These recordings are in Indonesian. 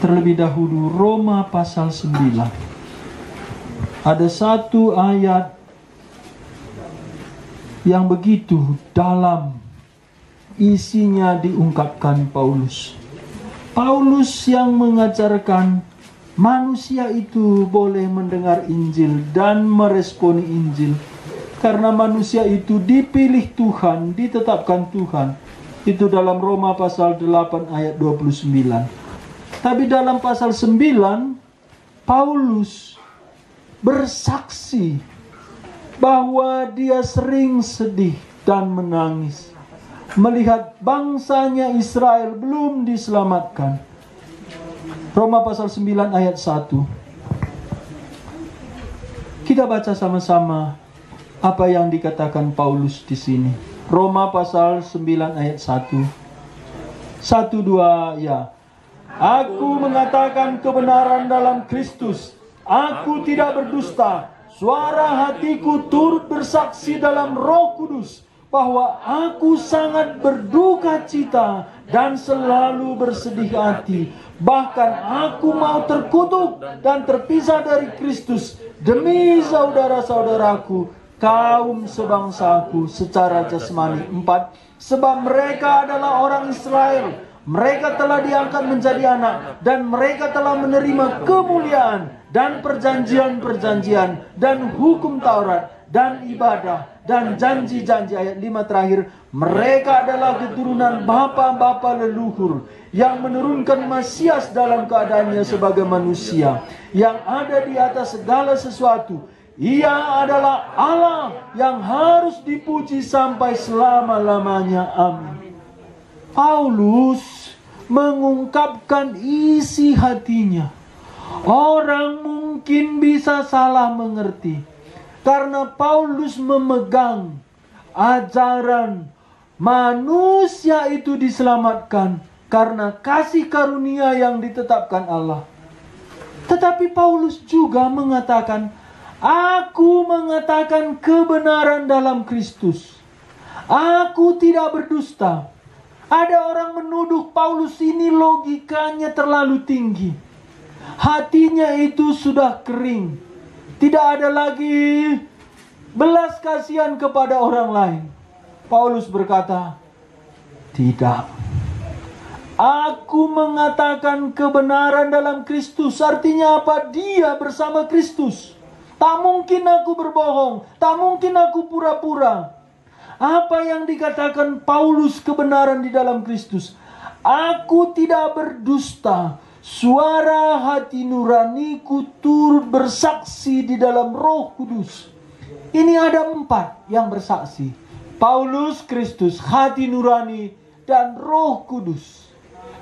Terlebih dahulu Roma pasal 9. Ada satu ayat yang begitu dalam isinya diungkapkan Paulus. Paulus yang mengajarkan manusia itu boleh mendengar Injil dan meresponi Injil. Karena manusia itu dipilih Tuhan, ditetapkan Tuhan. Itu dalam Roma pasal 8 ayat 29. Tapi dalam pasal 9, Paulus bersaksi bahwa dia sering sedih dan menangis melihat bangsanya Israel belum diselamatkan. Roma pasal 9 ayat 1. Kita baca sama-sama apa yang dikatakan Paulus di sini. Roma pasal 9 ayat 1. 1, 2, ya. Aku mengatakan kebenaran dalam Kristus. Aku tidak berdusta. Suara hatiku turut bersaksi dalam Roh Kudus bahwa aku sangat berduka cita dan selalu bersedih hati. Bahkan aku mau terkutuk dan terpisah dari Kristus demi saudara-saudaraku, kaum sebangsaku secara jasmani. 4. Sebab mereka adalah orang Israel. Mereka telah diangkat menjadi anak dan mereka telah menerima kemuliaan dan perjanjian-perjanjian dan hukum Taurat dan ibadah dan janji-janji. Ayat 5 terakhir, mereka adalah keturunan bapa-bapa leluhur yang menurunkan Mesias dalam keadaannya sebagai manusia yang ada di atas segala sesuatu. Ia adalah Allah yang harus dipuji sampai selama-lamanya. Amin. Paulus mengungkapkan isi hatinya. Orang mungkin bisa salah mengerti karena Paulus memegang ajaran manusia itu diselamatkan karena kasih karunia yang ditetapkan Allah. Tetapi Paulus juga mengatakan, aku mengatakan kebenaran dalam Kristus. Aku tidak berdusta. Ada orang menuduh Paulus ini logikanya terlalu tinggi. Hatinya itu sudah kering. Tidak ada lagi belas kasihan kepada orang lain. Paulus berkata, tidak. Aku mengatakan kebenaran dalam Kristus. Artinya apa? Dia bersama Kristus. Tak mungkin aku berbohong. Tak mungkin aku pura-pura. Apa yang dikatakan Paulus kebenaran di dalam Kristus? Aku tidak berdusta. Suara hati nuraniku turut bersaksi di dalam Roh Kudus. Ini ada 4 yang bersaksi. Paulus, Kristus, hati nurani, dan Roh Kudus.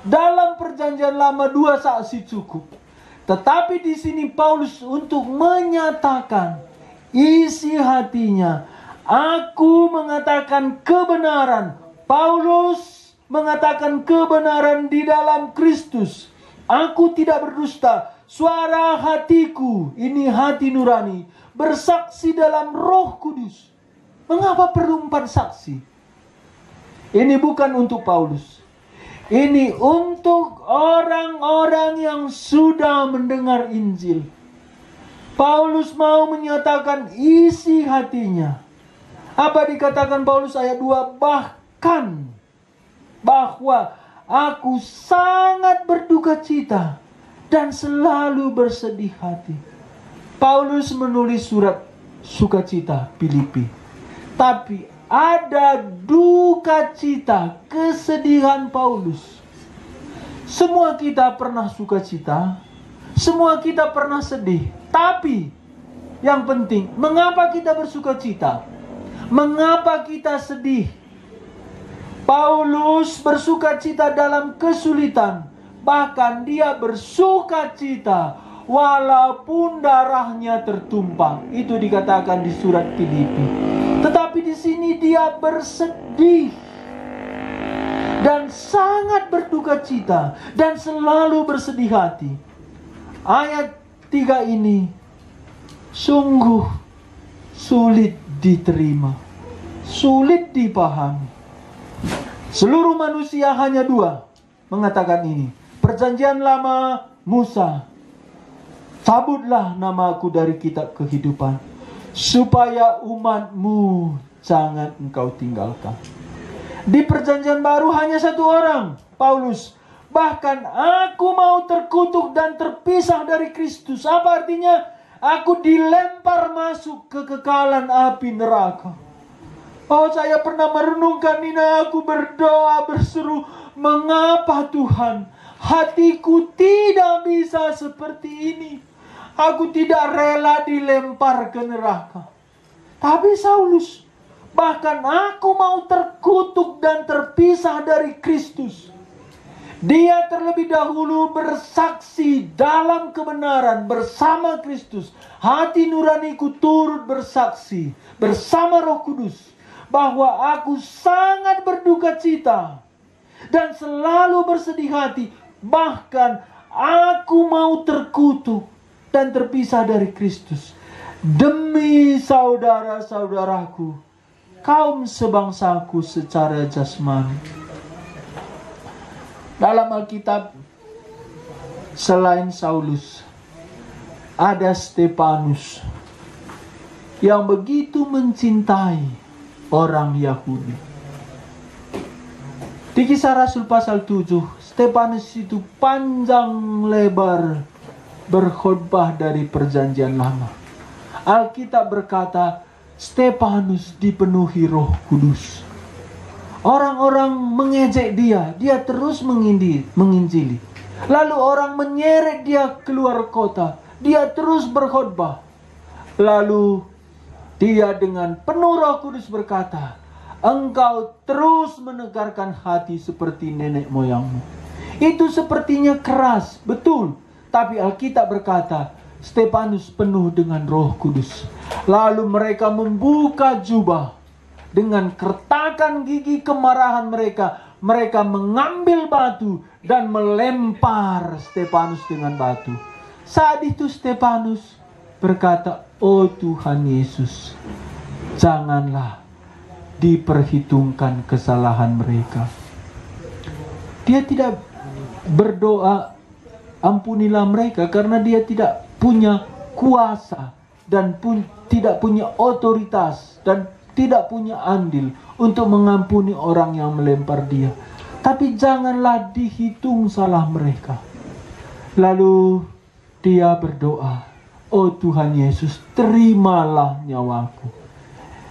Dalam perjanjian lama 2 saksi cukup. Tetapi di sini Paulus untuk menyatakan isi hatinya. Aku mengatakan kebenaran. Paulus mengatakan kebenaran di dalam Kristus. Aku tidak berdusta. Suara hatiku, ini hati nurani, bersaksi dalam Roh Kudus. Mengapa perlu 4 saksi? Ini bukan untuk Paulus. Ini untuk orang-orang yang sudah mendengar Injil. Paulus mau menyatakan isi hatinya. Apa dikatakan Paulus ayat 2? Bahkan bahwa aku sangat berduka cita dan selalu bersedih hati. Paulus menulis surat sukacita Filipi. Tapi ada duka cita, kesedihan Paulus. Semua kita pernah sukacita, semua kita pernah sedih. Tapi yang penting, mengapa kita bersukacita? Mengapa kita sedih? Paulus bersukacita dalam kesulitan. Bahkan dia bersukacita walaupun darahnya tertumpah. Itu dikatakan di surat Filipi. Tetapi di sini dia bersedih dan sangat berduka cita dan selalu bersedih hati. Ayat 3 ini sungguh sulit diterima, sulit dipahami. Seluruh manusia hanya 2 mengatakan ini. perjanjian lama Musa, cabutlah namaku dari kitab kehidupan, supaya umatmu jangan engkau tinggalkan. Di perjanjian baru hanya satu orang, Paulus. Bahkan aku mau terkutuk dan terpisah dari Kristus. Apa artinya? Aku dilempar masuk ke kekekalan api neraka. Oh, saya pernah merenungkan ini. Aku berdoa berseru, mengapa Tuhan hatiku tidak bisa seperti ini? Aku tidak rela dilempar ke neraka. Tapi Saulus, bahkan aku mau terkutuk dan terpisah dari Kristus. Dia terlebih dahulu bersaksi dalam kebenaran bersama Kristus. Hati nuraniku turut bersaksi bersama Roh Kudus bahwa aku sangat berduka cita dan selalu bersedih hati. Bahkan aku mau terkutuk dan terpisah dari Kristus demi saudara-saudaraku, kaum sebangsaku secara jasmani. Dalam Alkitab, selain Saulus, ada Stefanus yang begitu mencintai orang Yahudi. Di Kisah Rasul pasal 7, Stefanus itu panjang lebar berkhotbah dari perjanjian lama. Alkitab berkata, Stefanus dipenuhi Roh Kudus. Orang-orang mengejek dia, dia terus menginjili. Lalu orang menyeret dia keluar kota, dia terus berkhotbah. Lalu dia dengan penuh Roh Kudus berkata, engkau terus menegarkan hati seperti nenek moyangmu. Itu sepertinya keras, betul. Tapi Alkitab berkata, Stefanus penuh dengan Roh Kudus. Lalu mereka membuka jubah. Dengan kertakan gigi kemarahan mereka, mereka mengambil batu dan melempar Stefanus dengan batu. Saat itu Stefanus berkata, oh Tuhan Yesus, janganlah diperhitungkan kesalahan mereka. Dia tidak berdoa, ampunilah mereka, karena dia tidak punya kuasa dan tidak punya otoritas dan tidak punya andil untuk mengampuni orang yang melempar dia. Tapi janganlah dihitung salah mereka. Lalu dia berdoa, oh Tuhan Yesus, terimalah nyawaku.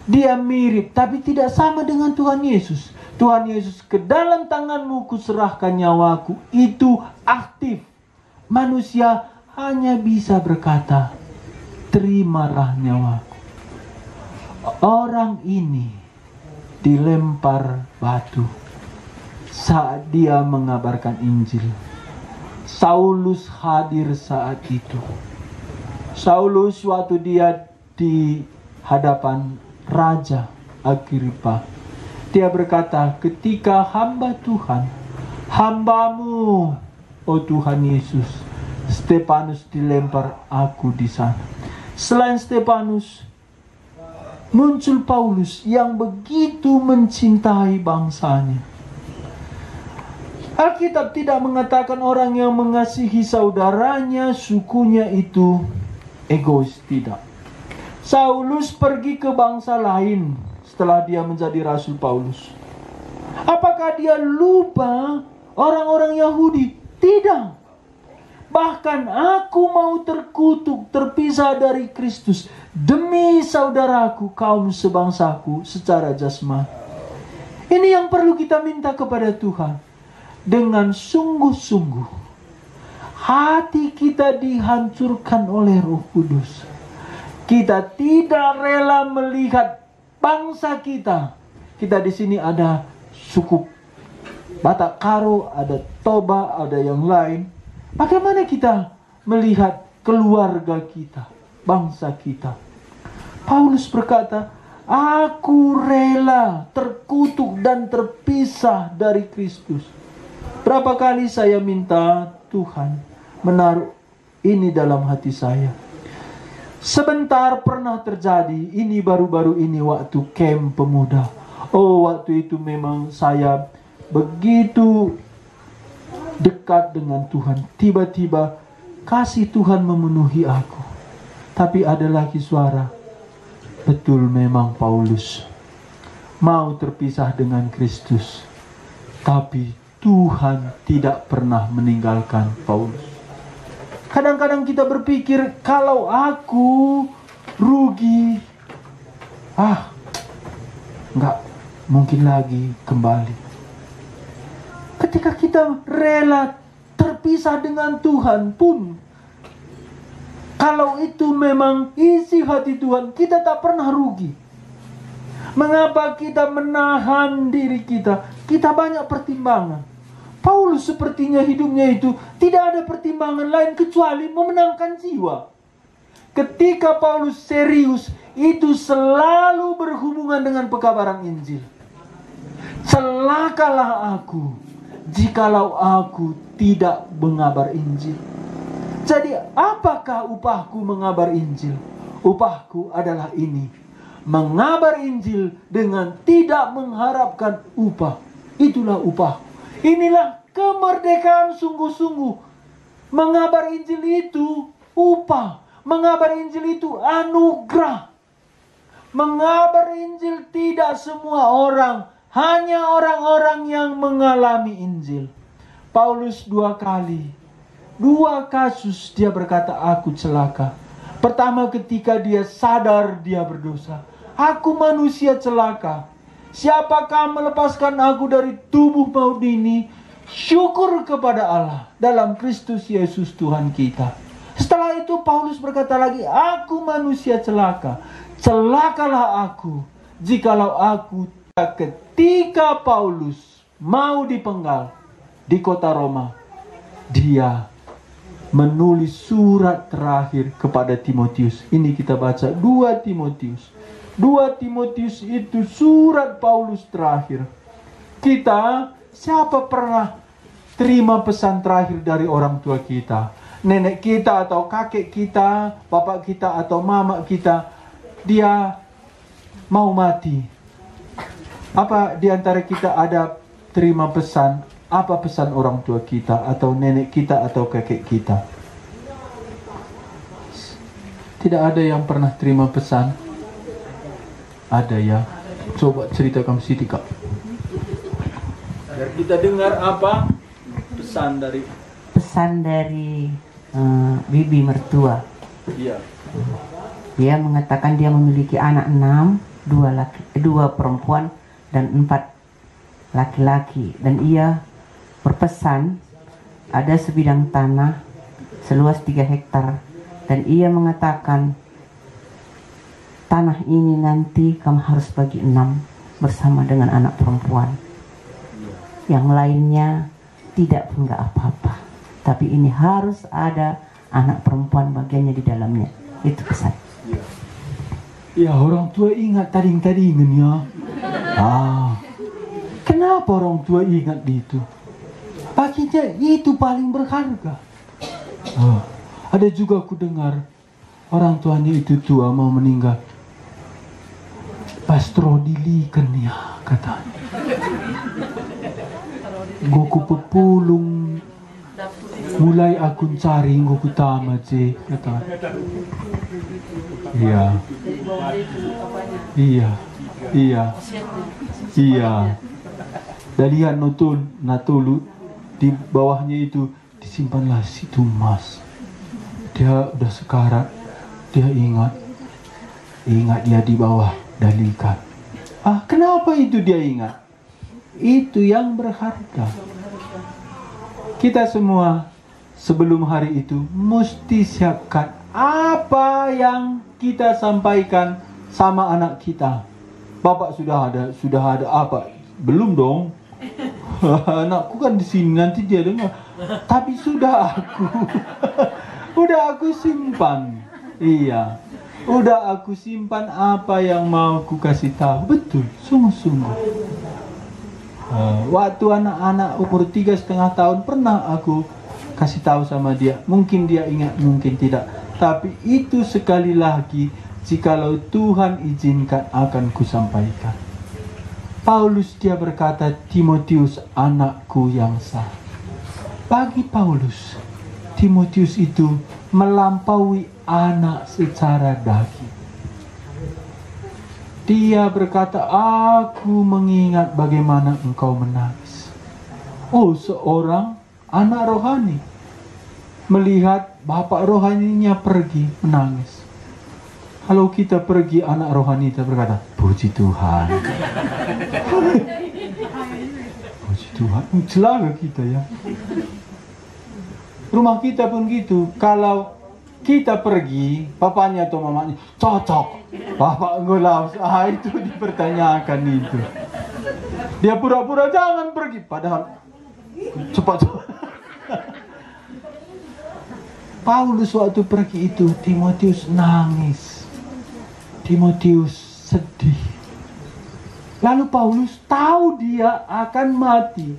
Dia mirip tapi tidak sama dengan Tuhan Yesus. Tuhan Yesus, ke dalam tanganmu kuserahkan nyawaku. Itu aktif. Manusia hanya bisa berkata, terimalah nyawaku. Orang ini dilempar batu saat dia mengabarkan Injil. Saulus hadir saat itu. Saulus waktu dia di hadapan Raja Agripa, dia berkata, ketika hamba Tuhan, hambamu, oh Tuhan Yesus, Stefanus dilempar, aku di sana. Selain Stefanus, muncul Paulus yang begitu mencintai bangsanya. Alkitab tidak mengatakan orang yang mengasihi saudaranya, sukunya itu egois, tidak. Saulus pergi ke bangsa lain setelah dia menjadi Rasul Paulus. Apakah dia lupa orang-orang Yahudi? Tidak. Bahkan aku mau terkutuk, terpisah dari Kristus demi saudaraku, kaum sebangsaku secara jasmani. Ini yang perlu kita minta kepada Tuhan. Dengan sungguh-sungguh hati kita dihancurkan oleh Roh Kudus. Kita tidak rela melihat bangsa kita. Kita di sini ada suku Batak Karo, ada Toba, ada yang lain. Bagaimana kita melihat keluarga kita, bangsa kita? Paulus berkata, aku rela terkutuk dan terpisah dari Kristus. Berapa kali saya minta Tuhan menaruh ini dalam hati saya. Sebentar pernah terjadi, ini baru-baru ini waktu camp pemuda. Oh, waktu itu memang saya begitu dekat dengan Tuhan. Tiba-tiba kasih Tuhan memenuhi aku. Tapi ada lagi suara, betul memang Paulus mau terpisah dengan Kristus. Tapi Tuhan tidak pernah meninggalkan Paulus. Kadang-kadang kita berpikir, kalau aku rugi, nggak mungkin lagi kembali. Ketika kita rela terpisah dengan Tuhan pun, kalau itu memang isi hati Tuhan, kita tak pernah rugi. Mengapa kita menahan diri kita? Kita banyak pertimbangan. Paulus sepertinya hidupnya itu tidak ada pertimbangan lain kecuali memenangkan jiwa. Ketika Paulus serius, itu selalu berhubungan dengan pekabaran Injil. Celakalah aku jikalau aku tidak mengabar Injil. Jadi apakah upahku mengabar Injil? Upahku adalah ini: mengabar Injil dengan tidak mengharapkan upah. Itulah upah. Inilah kemerdekaan sungguh-sungguh. Mengabar Injil itu upah. Mengabar Injil itu anugerah. Mengabar Injil tidak semua orang, hanya orang-orang yang mengalami Injil. Paulus 2 kasus dia berkata, aku celaka. Pertama, ketika dia sadar dia berdosa. Aku manusia celaka. Siapakah melepaskan aku dari tubuh maut ini? Syukur kepada Allah dalam Kristus Yesus Tuhan kita. Setelah itu Paulus berkata lagi, aku manusia celaka. Celakalah aku jikalau aku. Ketika Paulus mau dipenggal di kota Roma, dia menulis surat terakhir kepada Timotius. Ini kita baca 2 Timotius. 2 Timotius itu surat Paulus terakhir. Kita, siapa pernah terima pesan terakhir dari orang tua kita? Nenek kita atau kakek kita, bapak kita atau mama kita, dia mau mati. Apa di antara kita ada terima pesan? Apa pesan orang tua kita atau nenek kita atau kakek kita? Tidak ada yang pernah terima pesan? Ada ya? Coba ceritakan Siti, Kak. Biar kita dengar apa pesan dari bibi mertua. Iya. Dia mengatakan dia memiliki anak 6, 2 perempuan dan 4 laki-laki, dan ia berpesan ada sebidang tanah seluas 3 hektar, dan ia mengatakan tanah ini nanti kamu harus bagi 6 bersama dengan anak perempuan. Yang lainnya tidak pun nggak apa-apa, tapi ini harus ada anak perempuan bagiannya di dalamnya. Itu pesan. Ya, orang tua ingat tading-tadingan ya. Kenapa orang tua ingat itu? Baginya itu paling berharga. Ada juga aku dengar orang tuanya itu tua mau meninggal. Pastro dilikan ya katanya. Goku pepulung mulai aku cari goku tamat sih katanya. Iya. Dalihan natulu di bawahnya itu disimpanlah situ emas. Dia udah sekarat, dia ingat dia di bawah dalikan. Kenapa itu dia ingat? Itu yang berharga. Kita semua sebelum hari itu mesti siapkan apa yang kita sampaikan sama anak kita. Bapak sudah ada apa? Belum dong. Anakku kan di sini nanti dia dengar. Tapi sudah aku simpan. Iya. Udah aku simpan apa yang mau aku kasih tahu. Betul, sungguh-sungguh. Waktu anak-anak umur 3,5 tahun pernah aku kasih tahu sama dia. Mungkin dia ingat, mungkin tidak. Tapi itu sekali lagi, jikalau Tuhan izinkan akan kusampaikan. Paulus dia berkata, Timotius anakku yang sah. Bagi Paulus, Timotius itu melampaui anak secara daging. Dia berkata, aku mengingat bagaimana engkau menangis. Oh, seorang anak rohani melihat bapak rohaninya pergi menangis. Kalau kita pergi, anak rohani kita berkata, puji Tuhan. Puji Tuhan, celaka kita ya. Rumah kita pun gitu. Kalau kita pergi, papanya atau mamanya cocok, bapak ngelaus, itu dipertanyakan itu. Dia pura-pura jangan pergi, padahal cepat. Paulus waktu pergi itu, Timotius nangis, Timotius sedih. Lalu Paulus tahu dia akan mati.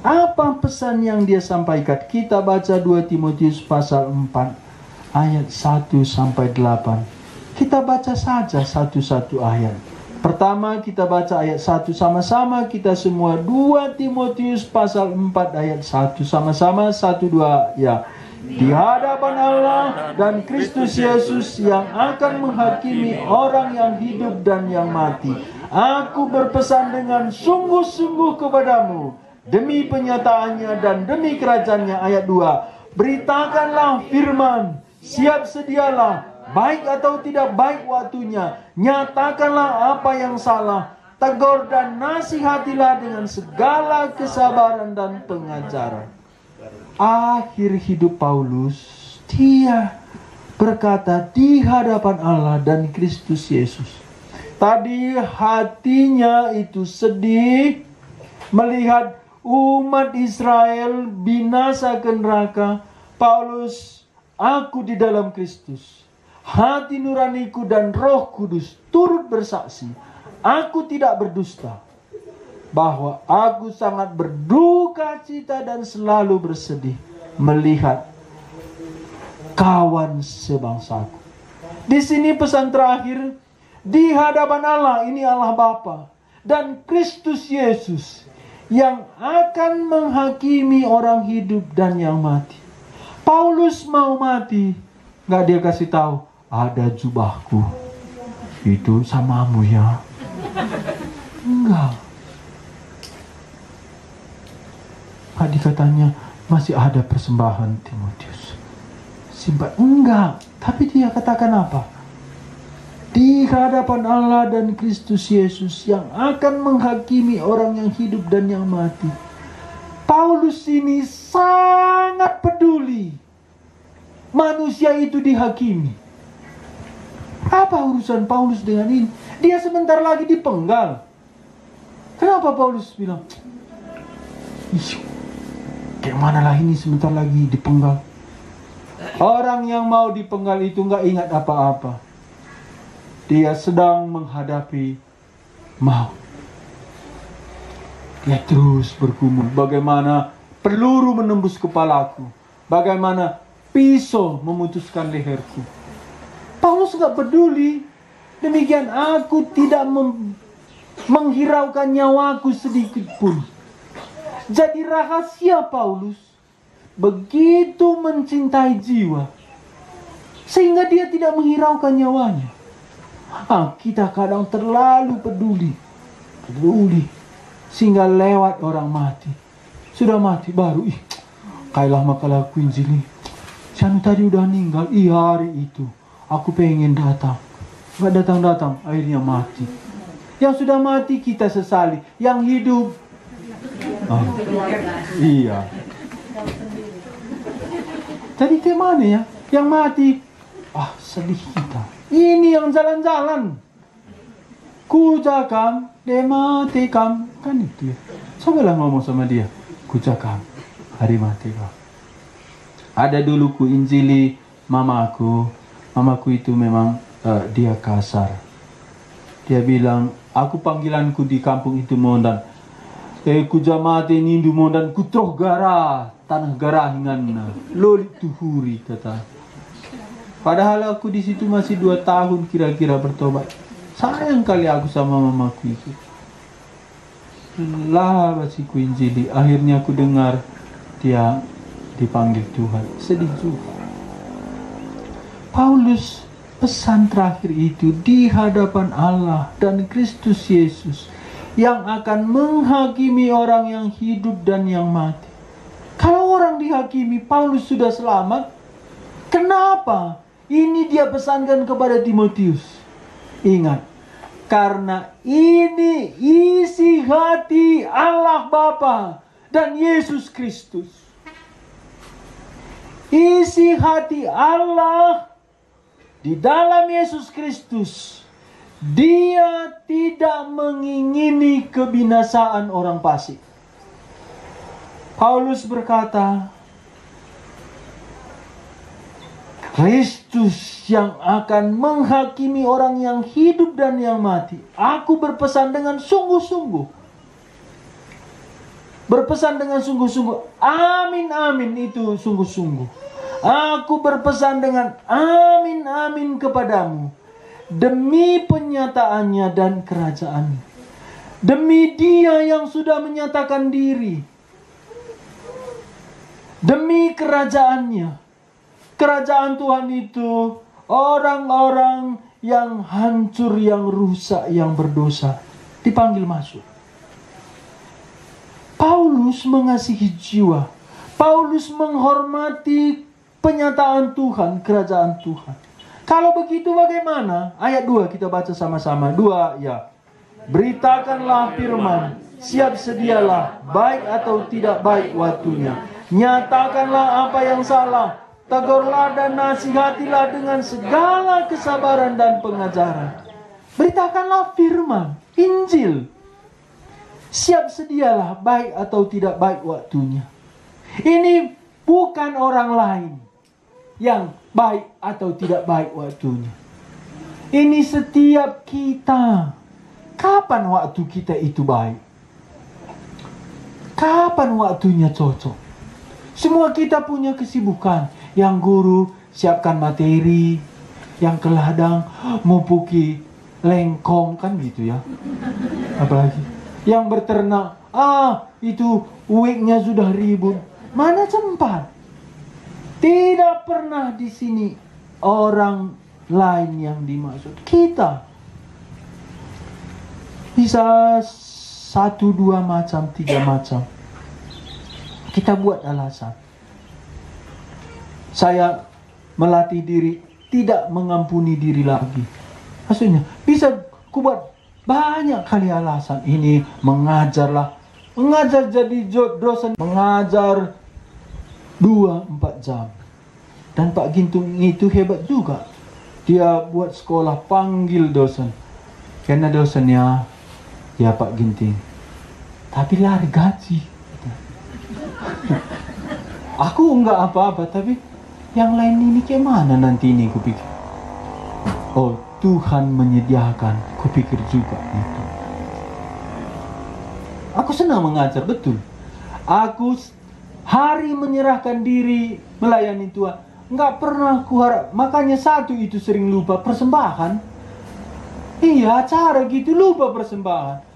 Apa pesan yang dia sampaikan? Kita baca 2 Timotius pasal 4 ayat 1 sampai 8. Kita baca saja satu-satu ayat. Pertama kita baca ayat 1 sama-sama kita semua. 2 Timotius pasal 4 ayat 1 sama-sama. 1, 2 ya. Di hadapan Allah dan Kristus Yesus yang akan menghakimi orang yang hidup dan yang mati, aku berpesan dengan sungguh-sungguh kepadamu demi penyataannya dan demi kerajaannya. Ayat 2, beritakanlah firman, siap sedialah, baik atau tidak baik waktunya, nyatakanlah apa yang salah, tegur dan nasihatilah dengan segala kesabaran dan pengajaran. Akhir hidup Paulus, dia berkata di hadapan Allah dan Kristus Yesus. Tadi hatinya itu sedih melihat umat Israel binasa ke neraka. Paulus, aku di dalam Kristus, hati nuraniku dan Roh Kudus turut bersaksi, aku tidak berdusta, bahwa aku sangat berduka cita dan selalu bersedih melihat kawan sebangsaku. Di sini pesan terakhir, di hadapan Allah, ini Allah Bapa dan Kristus Yesus yang akan menghakimi orang hidup dan yang mati. Paulus mau mati, nggak dia kasih tahu, ada jubahku, itu samamu ya. Enggak. Tadi katanya masih ada persembahan Timotius. Simpan, enggak. Tapi dia katakan apa? Di hadapan Allah dan Kristus Yesus yang akan menghakimi orang yang hidup dan yang mati. Paulus ini sangat peduli manusia itu dihakimi. Apa urusan Paulus dengan ini? Dia sebentar lagi dipenggal. Kenapa Paulus bilang, kayak mana lah ini sebentar lagi dipenggal? Orang yang mau dipenggal itu nggak ingat apa-apa. Dia sedang menghadapi maut. Dia terus bergumul, bagaimana peluru menembus kepalaku, bagaimana pisau memutuskan leherku. Paulus nggak peduli. Demikian aku tidak menghiraukan nyawaku sedikit pun. Jadi rahasia Paulus begitu mencintai jiwa sehingga dia tidak menghiraukan nyawanya. Kita kadang terlalu peduli sehingga lewat orang mati. Sudah mati baru, kailah makalah aku injili. Sianu tadi udah meninggal, hari itu aku pengen datang, nggak datang, akhirnya mati. Yang sudah mati kita sesali, yang hidup iya. Jadi ke mana ya? Yang mati, sedih kita. Ini yang jalan-jalan. Kujakam, dematikam, kan itu ya. Cobalah ngomong sama dia. Kujakam, hari mati kau. Ada dulu ku injili mamaku. Mamaku itu memang dia kasar. Dia bilang, aku panggilanku di kampung itu mondan. Ku jamate nindu mondan kutroh gara tanah garahingan lolit tuhuri kata. Padahal aku di situ masih 2 tahun kira-kira bertobat. Sayang kali aku sama mamaku itu. Lah basiku injili. Akhirnya aku dengar dia dipanggil Tuhan. Sedih juga. Paulus pesan terakhir itu di hadapan Allah dan Kristus Yesus yang akan menghakimi orang yang hidup dan yang mati. Kalau orang dihakimi, Paulus sudah selamat. Kenapa? Ini dia pesankan kepada Timotius. Ingat, karena ini isi hati Allah Bapa dan Yesus Kristus. Isi hati Allah di dalam Yesus Kristus. Dia tidak mengingini kebinasaan orang fasik. Paulus berkata, Kristus yang akan menghakimi orang yang hidup dan yang mati. Aku berpesan dengan sungguh-sungguh. Berpesan dengan sungguh-sungguh. Amin, amin, itu sungguh-sungguh. Aku berpesan dengan amin, amin kepadamu. Demi penyataannya dan kerajaannya. Demi Dia yang sudah menyatakan diri. Demi kerajaannya. Kerajaan Tuhan itu orang-orang yang hancur, yang rusak, yang berdosa dipanggil masuk. Paulus mengasihi jiwa. Paulus menghormati penyataan Tuhan, kerajaan Tuhan. Kalau begitu bagaimana? Ayat 2 kita baca sama-sama. 2 ya. Beritakanlah firman, siap sedialah, baik atau tidak baik waktunya. Nyatakanlah apa yang salah, tegurlah dan nasihatilah dengan segala kesabaran dan pengajaran. Beritakanlah firman, Injil. Siap sedialah, baik atau tidak baik waktunya. Ini bukan orang lain yang baik atau tidak baik waktunya. Ini setiap kita. Kapan waktu kita itu baik? Kapan waktunya cocok? Semua kita punya kesibukan. Yang guru siapkan materi, yang ke ladang mupuki lengkong, kan gitu ya. Apalagi yang berternak, itu uiknya sudah ribut. Mana sempat? Tidak pernah di sini orang lain yang dimaksud. Kita bisa 1, 2 macam, 3 macam. Kita buat alasan. Saya melatih diri tidak mengampuni diri lagi. Maksudnya bisa kubuat banyak kali alasan. Ini mengajarlah. Mengajar jadi dosen. Mengajar 2-4 jam. Dan Pak Gintung itu hebat juga. Dia buat sekolah panggil dosen. Karena dosennya ya Pak Ginting. Tapi lari gaji. Aku enggak apa-apa, tapi yang lain ini gimana nanti ini kupikir. Oh, Tuhan menyediakan, kupikir juga itu. Aku senang mengajar, betul. Aku hari menyerahkan diri melayani Tuhan. Enggak pernah kuharap, makanya satu itu sering lupa persembahan. Iya, acara gitu lupa persembahan.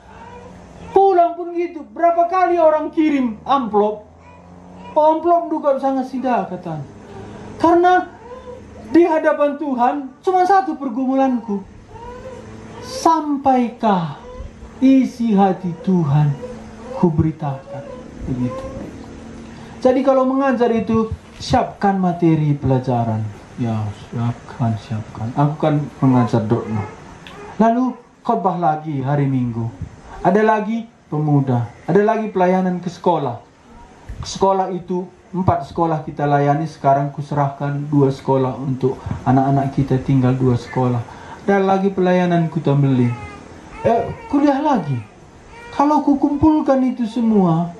Pulang pun gitu, berapa kali orang kirim amplop. Amplop juga sangat sidak kata. Karena di hadapan Tuhan cuma satu pergumulanku. Sampaikah isi hati Tuhan ku beritakan. Begitu. Jadi kalau mengajar itu siapkan materi pelajaran. Ya, siapkan. Aku kan mengajar dogma. Lalu khotbah lagi hari Minggu. Ada lagi pemuda. Ada lagi pelayanan ke sekolah. Sekolah itu 4 sekolah kita layani. Sekarang kuserahkan 2 sekolah untuk anak-anak kita, tinggal 2 sekolah. Dan lagi pelayanan Kutambeli. Kuliah lagi. Kalau kukumpulkan itu semua,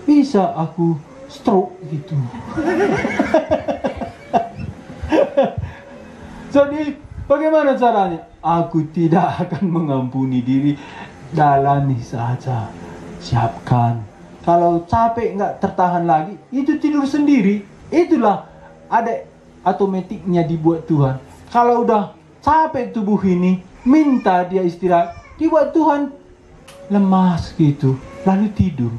bisa aku stroke gitu. Jadi bagaimana caranya? Aku tidak akan mengampuni diri. Jalani saja. Siapkan. Kalau capek nggak tertahan lagi, itu tidur sendiri. Itulah ada otomatiknya dibuat Tuhan. Kalau udah capek tubuh ini, minta dia istirahat, dibuat Tuhan lemas gitu, lalu tidur.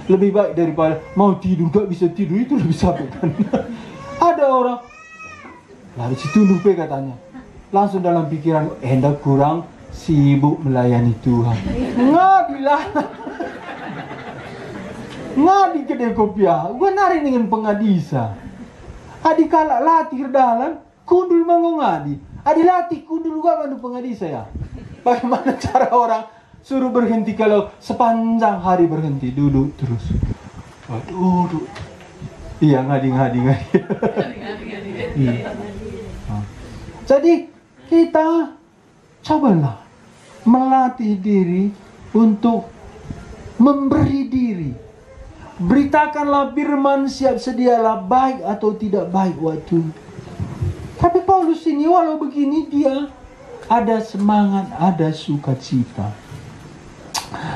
Lebih baik daripada mau tidur gak bisa tidur, itu lebih capek kan. Ada orang lalu ditunduk katanya, langsung dalam pikiran hendak kurang sibuk melayani Tuhan. Ngadilah. Ngadi kedai kopiah, gua nari dengan pengadisa. Adi kalak latih dalan, kundul mango ngadi. Adi latih kundul gua mandu pengadisa ya. Bagaimana cara orang suruh berhenti kalau sepanjang hari berhenti, duduk terus. Duduk. Iya, ngadi. Iya. Jadi kita cobalah melatih diri untuk memberi diri. Beritakanlah firman, siap sedialah, baik atau tidak baik waktu. Tapi Paulus ini walau begini dia ada semangat, ada sukacita.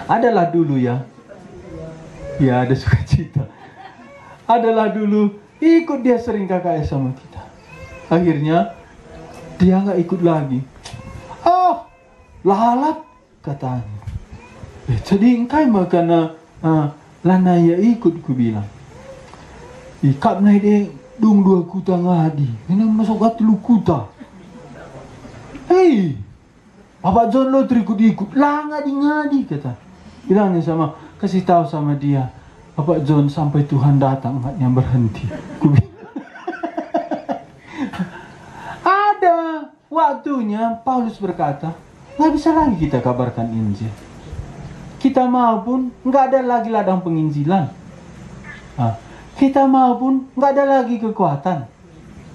Adalah dulu ya ada sukacita. Adalah dulu ikut dia sering KKS sama kita. Akhirnya dia nggak ikut lagi. Oh, lalap katanya. Jadi engkai makana lana ya ikut ku bilang. Ikap naik deh dung 2 kuta ngadi. Ini masuk ke 3 kuta. Hei, Bapak John lo terikut-ikut lah ngadi kata. Bilangnya sama, kasih tahu sama dia, Bapak John sampai Tuhan datang enggaknya berhenti. Ada waktunya Paulus berkata, nggak bisa lagi kita kabarkan Injil. Kita maupun nggak ada lagi ladang penginjilan. Kita maupun nggak ada lagi kekuatan.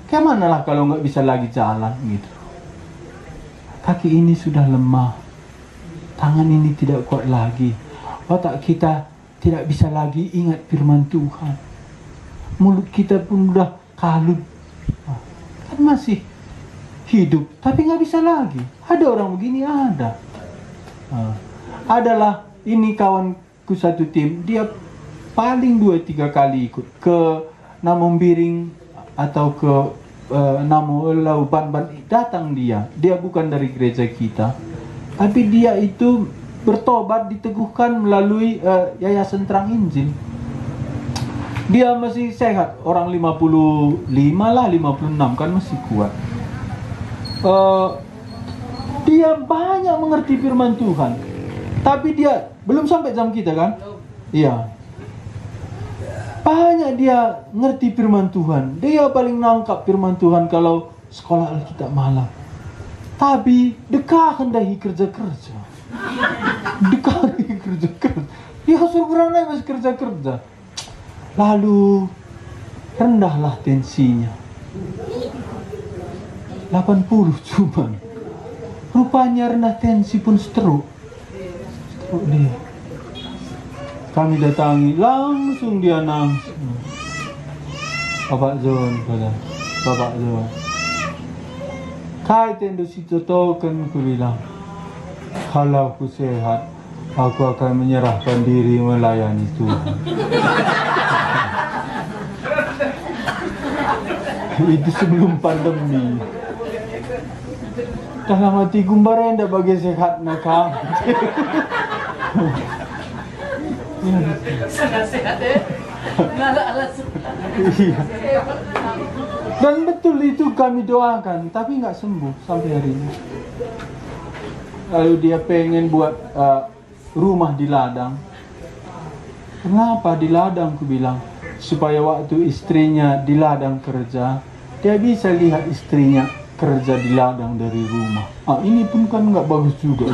Kemana lah kalau nggak bisa lagi jalan gitu. Kaki ini sudah lemah, tangan ini tidak kuat lagi, otak kita tidak bisa lagi ingat firman Tuhan, mulut kita pun udah kalut, kan masih hidup tapi nggak bisa lagi. Ada orang begini, ada. Adalah ini kawanku satu tim, dia paling 2-3 kali ikut ke Namumbiring atau ke Namu Lauban, datang dia bukan dari gereja kita, tapi dia itu bertobat, diteguhkan melalui Yayasan Terang Injil. Dia masih sehat, orang 55 lah, 56 kan masih kuat. Dia banyak mengerti firman Tuhan, tapi dia belum sampai jam kita kan? Iya. Banyak dia ngerti firman Tuhan. Dia paling nangkap firman Tuhan kalau sekolah Alkitab malam. Tapi dekah hendahi kerja-kerja. Dia suruh beranai masih kerja-kerja. Lalu rendahlah tensinya. 80 cuman. Rupanya rendah tensi pun stroke dia. Kami datangi, langsung dia nangis. Bapak John, kai tendo situ token, ku bilang, kalau aku sehat, aku akan menyerahkan diri melayani Tuhan. Itu sebelum pandemi. Dalam hati gumbarenda bagi sehat nakam. Sehat ya. Nggak ada alasan. Iya. Dan betul itu kami doakan, tapi nggak sembuh sampai hari ini. Lalu dia pengen buat rumah di ladang. Kenapa di ladang? Ku bilang supaya waktu istrinya di ladang kerja, dia bisa lihat istrinya kerja di ladang dari rumah. Ini pun kan nggak bagus juga.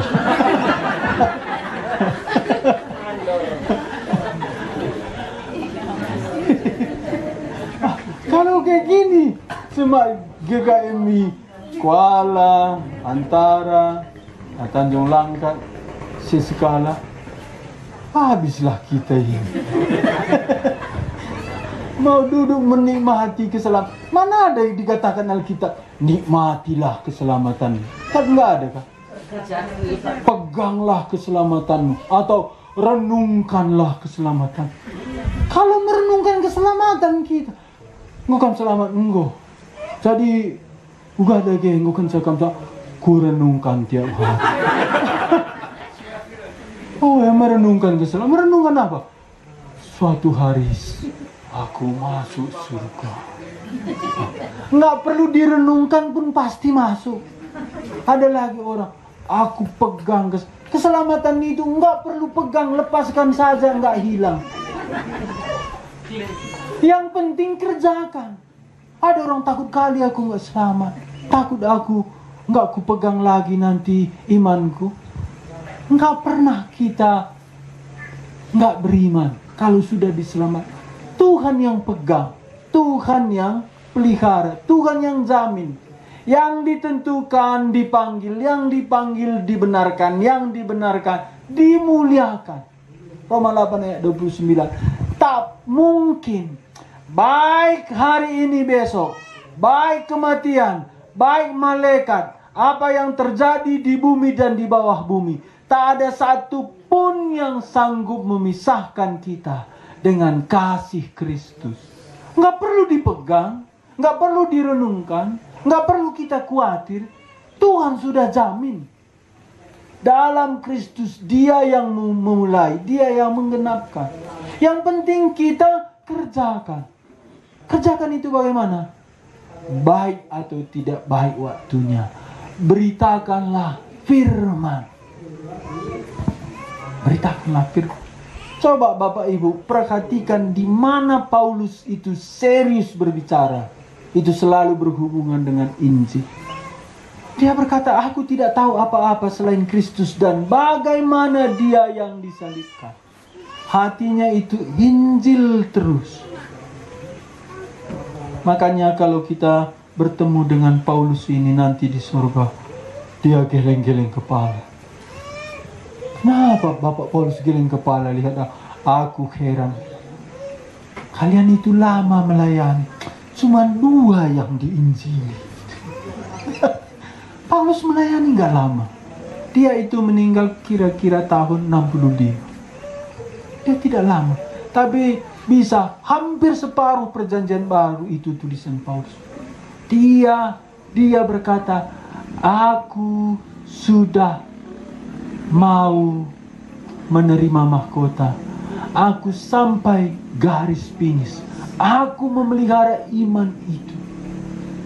Kalau kayak gini, cuma GKMI Kuala, Antara, Tanjung Langkat, Siskala, habislah kita ini. Mau duduk menikmati keselamatan. Mana ada yang dikatakan Alkitab, nikmatilah keselamatan. Kan nggak ada kan? Peganglah keselamatanmu atau renungkanlah keselamatan. Kalau merenungkan keselamatan kita, bukan selamat engkau. Jadi bukan lagi engkau kan sekamsa ku renungkan tiap hari. Oh ya, merenungkan keselamatan. Merenungkan apa? suatu hari aku masuk surga. Nggak perlu direnungkan pun pasti masuk. Ada lagi orang, aku pegang keselamatan itu nggak perlu pegang, lepaskan saja nggak hilang. Yang penting kerjakan. Ada orang takut kali aku nggak selamat, takut aku nggak ku pegang lagi nanti imanku. Nggak pernah kita nggak beriman kalau sudah diselamatkan. Tuhan yang pegang, Tuhan yang pelihara, Tuhan yang jamin. Yang ditentukan dipanggil, yang dipanggil dibenarkan, yang dibenarkan dimuliakan. Roma 8 ayat 29. Tak mungkin baik hari ini besok, baik kematian, baik malaikat, apa yang terjadi di bumi dan di bawah bumi, tak ada satu pun yang sanggup memisahkan kita dengan kasih Kristus. Nggak perlu dipegang, nggak perlu direnungkan, nggak perlu kita khawatir. Tuhan sudah jamin. Dalam Kristus Dia yang memulai, Dia yang menggenapkan. Yang penting kita kerjakan. Kerjakan itu bagaimana? Baik atau tidak baik waktunya, beritakanlah firman. Beritakanlah firman. Coba Bapak Ibu perhatikan di mana Paulus itu serius berbicara. Itu selalu berhubungan dengan Injil. Dia berkata, aku tidak tahu apa-apa selain Kristus dan bagaimana Dia yang disalibkan. Hatinya itu Injil terus. Makanya kalau kita bertemu dengan Paulus ini nanti di surga, dia geleng-geleng kepala. Kenapa Bapak Paulus geleng kepala? Lihat, aku heran. Kalian itu lama melayani, cuma 2 yang diinjili. Paulus melayani nggak lama. Dia itu meninggal kira-kira tahun 65. Dia tidak lama, tapi bisa hampir separuh perjanjian baru itu tulisan Paulus. Dia berkata, aku sudah mau menerima mahkota. Aku sampai garis finish. Aku memelihara iman itu.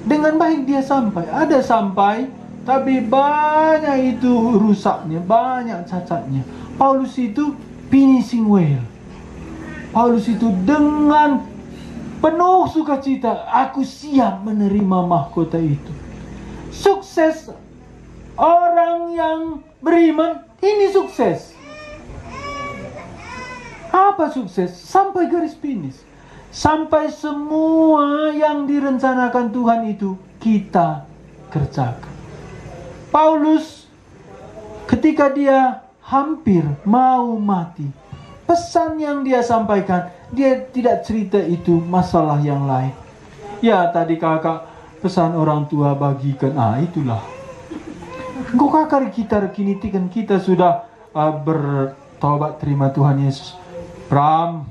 Dengan baik dia sampai. Ada sampai, tapi banyak itu rusaknya, banyak cacatnya. Paulus itu finishing well. Paulus itu dengan penuh sukacita, aku siap menerima mahkota itu. Sukses orang yang beriman, ini sukses. Apa sukses? Sampai garis finish. Sampai semua yang direncanakan Tuhan itu kita kerjakan. Paulus ketika dia hampir mau mati, pesan yang dia sampaikan, dia tidak cerita itu masalah yang lain. Ya tadi kakak pesan orang tua bagikan, itulah. Engkau kakak kita kini kan kita sudah bertobat terima Tuhan Yesus. Pram,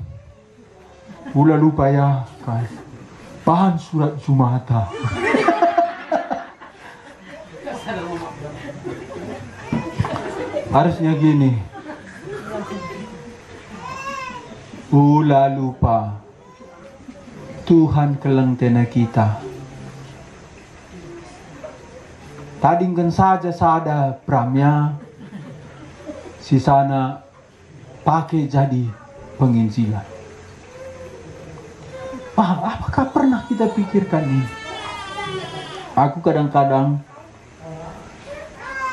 ulah lupa ya kan. Bahan surat Jumata. Harusnya gini. Ulah lupa. Tuhan kelentena kita. Tadingkan saja sada pramnya. Si sana pakai jadi penginjilan. Apakah pernah kita pikirkan ini? Aku kadang-kadang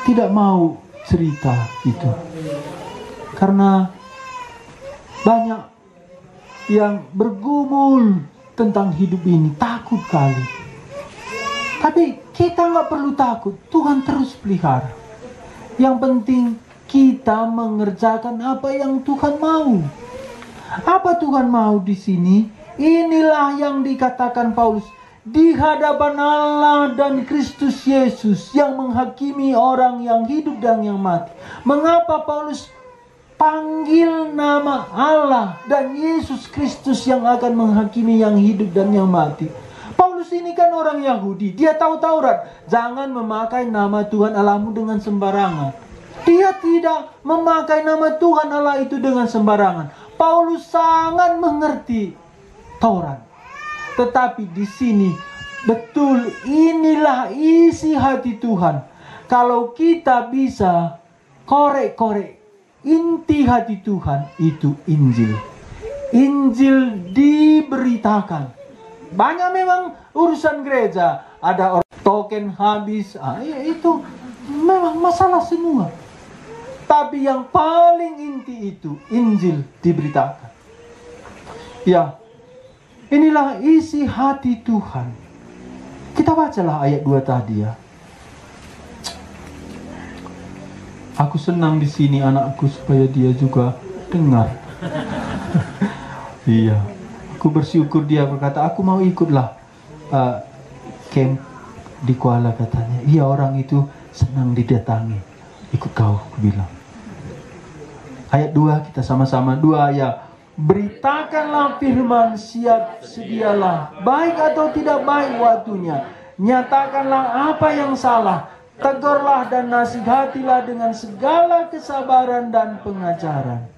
tidak mau cerita itu. Karena banyak yang bergumul tentang hidup ini, takut kali. Tapi kita nggak perlu takut, Tuhan terus pelihara. Yang penting kita mengerjakan apa yang Tuhan mau. Apa Tuhan mau di sini? Inilah yang dikatakan Paulus. Di hadapan Allah dan Kristus Yesus yang menghakimi orang yang hidup dan yang mati. Mengapa Paulus panggil nama Allah dan Yesus Kristus yang akan menghakimi yang hidup dan yang mati? Paulus ini kan orang Yahudi. Dia tahu Taurat. Jangan memakai nama Tuhan Allahmu dengan sembarangan. Dia tidak memakai nama Tuhan Allah itu dengan sembarangan. Paulus sangat mengerti Taurat. Tetapi di sini betul inilah isi hati Tuhan. Kalau kita bisa korek-korek inti hati Tuhan, itu Injil. Injil diberitakan. Banyak memang urusan gereja, ada orang token habis, itu memang masalah semua. Tapi yang paling inti itu Injil diberitakan. Ya, inilah isi hati Tuhan. Kita bacalah ayat 2 tadi ya. Aku senang di sini anakku supaya dia juga dengar. Iya, aku bersyukur dia berkata, aku mau ikutlah camp di Kuala katanya. Iya, orang itu senang didatangi. Ikut kau, aku bilang. Ayat 2 kita sama-sama 2 ya. Beritakanlah firman, siap sedialah, baik atau tidak baik waktunya. Nyatakanlah apa yang salah, tegurlah dan nasihatilah dengan segala kesabaran dan pengajaran.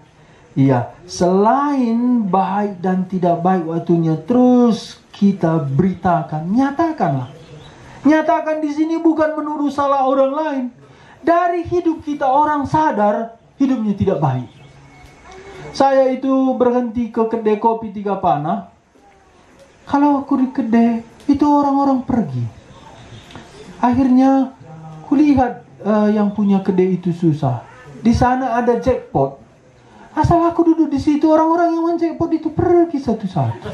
Iya, selain baik dan tidak baik waktunya, terus kita beritakan, nyatakanlah. Nyatakan di sini bukan menuduh salah orang lain. Dari hidup kita orang sadar hidupnya tidak baik. Saya itu berhenti ke kedai kopi 3 panah. Kalau aku di kedai, itu orang-orang pergi. Akhirnya kulihat yang punya kedai itu susah. Di sana ada jackpot. Asal aku duduk di situ, orang-orang yang main jackpot itu pergi satu-satu.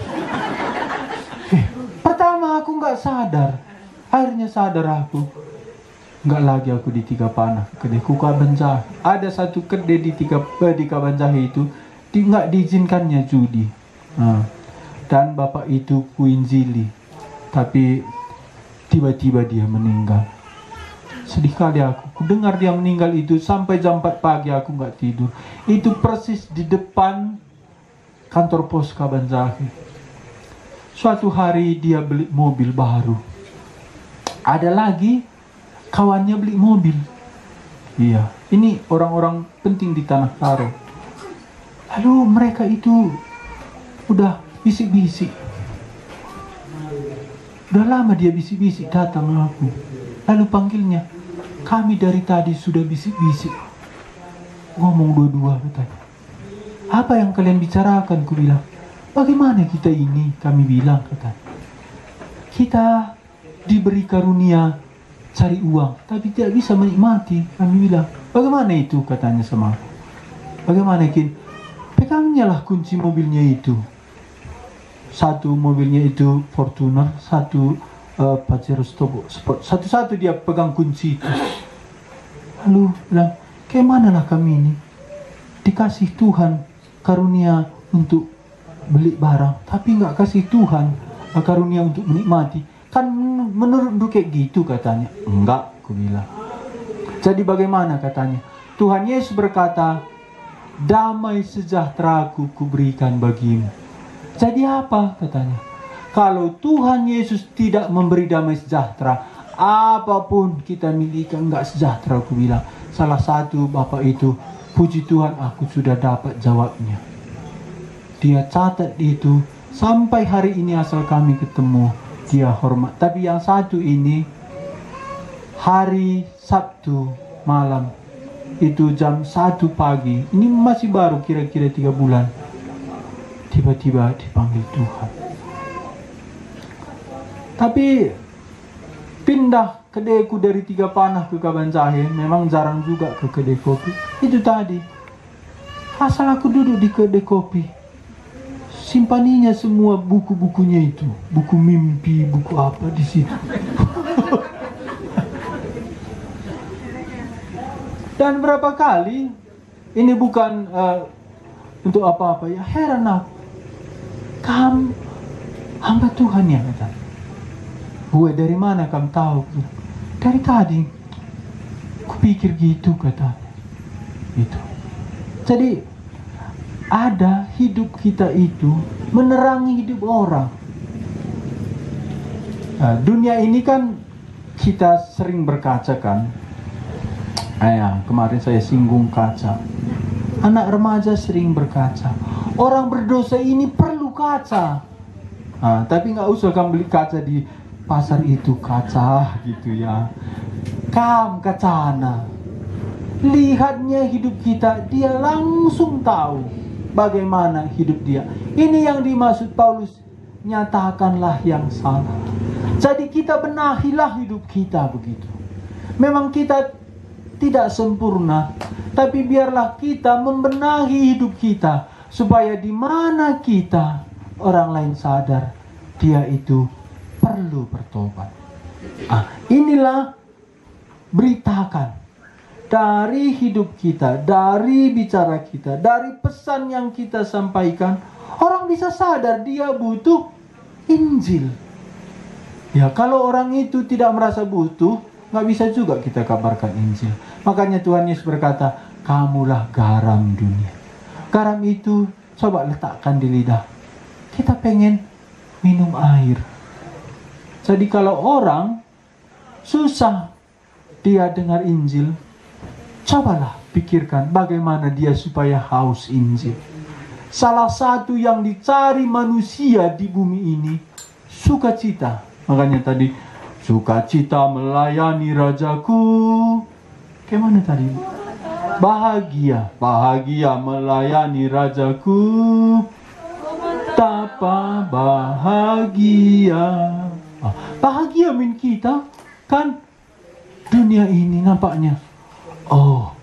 Pertama aku nggak sadar. Akhirnya sadar aku. Nggak lagi aku di 3 panah. Kedai Kabanjahe. Ada satu kedai di Kabanjahe itu nggak diizinkannya judi. Dan bapak itu kuinjili. Tapi tiba-tiba dia meninggal. Sedih kali aku dengar dia meninggal itu. Sampai jam 4 pagi aku nggak tidur. Itu persis di depan kantor pos Kabanjahe. Suatu hari dia beli mobil baru. Ada lagi kawannya beli mobil. Iya, ini orang-orang penting di Tanah Karo. Lalu mereka itu udah bisik-bisik. Udah lama dia bisik-bisik datang aku. Lalu panggilnya, kami dari tadi sudah bisik-bisik. Ngomong dua-dua katanya. Apa yang kalian bicarakan? Ku bilang, bagaimana kita ini? Kami bilang katanya. Kita diberi karunia cari uang, tapi tidak bisa menikmati. Kami bilang, bagaimana itu? Katanya sama aku. Bagaimana Kin? Pegangnya lah kunci mobilnya itu. Satu mobilnya itu Fortuner, satu Pajero Sport. Satu-satu dia pegang kunci itu. Lalu bilang, kayak mana lah kami ini? Dikasih Tuhan karunia untuk beli barang, tapi nggak kasih Tuhan karunia untuk menikmati. Kan menurut lu kayak gitu katanya. Enggak, aku bilang. Jadi bagaimana katanya? Tuhan Yesus berkata, damai sejahtera ku berikan bagimu. Jadi apa katanya? Kalau Tuhan Yesus tidak memberi damai sejahtera, apapun kita miliki enggak sejahtera, aku bilang. Salah satu bapak itu, puji Tuhan aku sudah dapat jawabnya. Dia catat itu sampai hari ini asal kami ketemu. Dia hormat. Tapi yang satu ini hari Sabtu malam itu jam 1 pagi. Ini masih baru kira-kira 3 bulan. Tiba-tiba dipanggil Tuhan. Tapi pindah kedaiku dari 3 panah ke Kabanjahe. Memang jarang juga ke kedai kopi. Itu tadi. Asal aku duduk di kedai kopi, simpaninya semua buku-bukunya itu, buku mimpi, buku apa di situ. Dan berapa kali, ini bukan untuk apa-apa ya, heran aku. Kamu hamba Tuhan ya kata. Gue dari mana kamu tahu? Dari tadi, kupikir gitu katanya. Itu. Jadi ada hidup kita itu menerangi hidup orang. Dunia ini kan kita sering berkaca kan. Kemarin saya singgung kaca. Anak remaja sering berkaca. Orang berdosa ini perlu kaca. Tapi nggak usah kamu beli kaca di pasar itu, kaca gitu ya. Kacana. Lihatnya hidup kita, dia langsung tahu bagaimana hidup dia. Ini yang dimaksud Paulus, nyatakanlah yang salah. Jadi kita benahilah hidup kita begitu. Memang kita tidak sempurna, tapi biarlah kita membenahi hidup kita supaya di mana kita, orang lain sadar dia itu perlu bertobat. Inilah beritakan dari hidup kita, dari bicara kita, dari pesan yang kita sampaikan, orang bisa sadar dia butuh Injil. Ya, kalau orang itu tidak merasa butuh, nggak bisa juga kita kabarkan Injil. Makanya Tuhan Yesus berkata, kamulah garam dunia. Garam itu coba letakkan di lidah. Kita pengen minum air. Jadi kalau orang susah dia dengar Injil, cobalah pikirkan bagaimana dia supaya haus Injil. Salah satu yang dicari manusia di bumi ini, sukacita. Makanya tadi, sukacita melayani Rajaku. Kayak mana tadi? Bahagia, bahagia melayani Rajaku. Betapa bahagia. Bahagia min kita, kan? Dunia ini nampaknya, oh,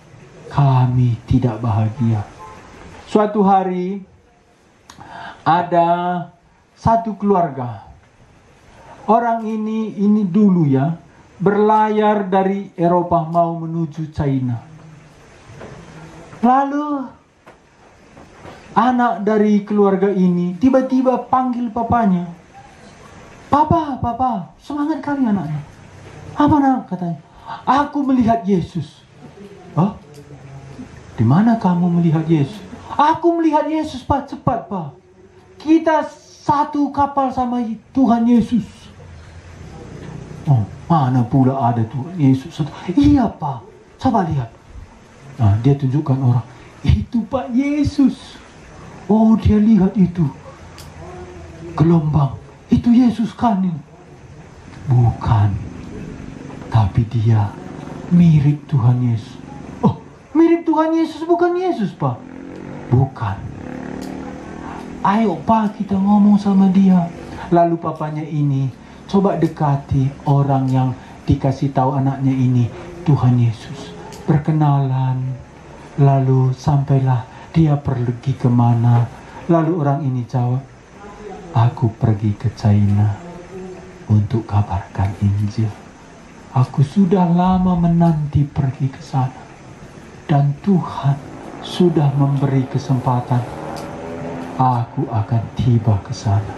kami tidak bahagia. Suatu hari ada satu keluarga. Orang ini dulu ya, berlayar dari Eropa mau menuju China. Lalu anak dari keluarga ini tiba-tiba panggil papanya. Papa, semangat kali anaknya. Apa nak katanya? Aku melihat Yesus. Oh, di mana kamu melihat Yesus? Aku melihat Yesus, Pak, cepat Pak. Kita satu kapal sama Tuhan Yesus. Oh, mana pula ada Tuhan Yesus? Iya Pak, coba lihat. Dia tunjukkan orang. Itu Pak Yesus. Oh, dia lihat itu. Gelombang. Itu Yesus kan ini? Bukan. Tapi dia mirip Tuhan Yesus. Oh, mirip Tuhan Yesus, bukan Yesus Pak? Bukan. Ayo Pak, kita ngomong sama dia. Lalu papanya ini coba dekati orang yang dikasih tahu anaknya ini Tuhan Yesus. Perkenalan. Lalu sampailah dia pergi kemana. Lalu orang ini jawab, aku pergi ke China untuk kabarkan Injil. Aku sudah lama menanti pergi ke sana. Dan Tuhan sudah memberi kesempatan. Aku akan tiba ke sana.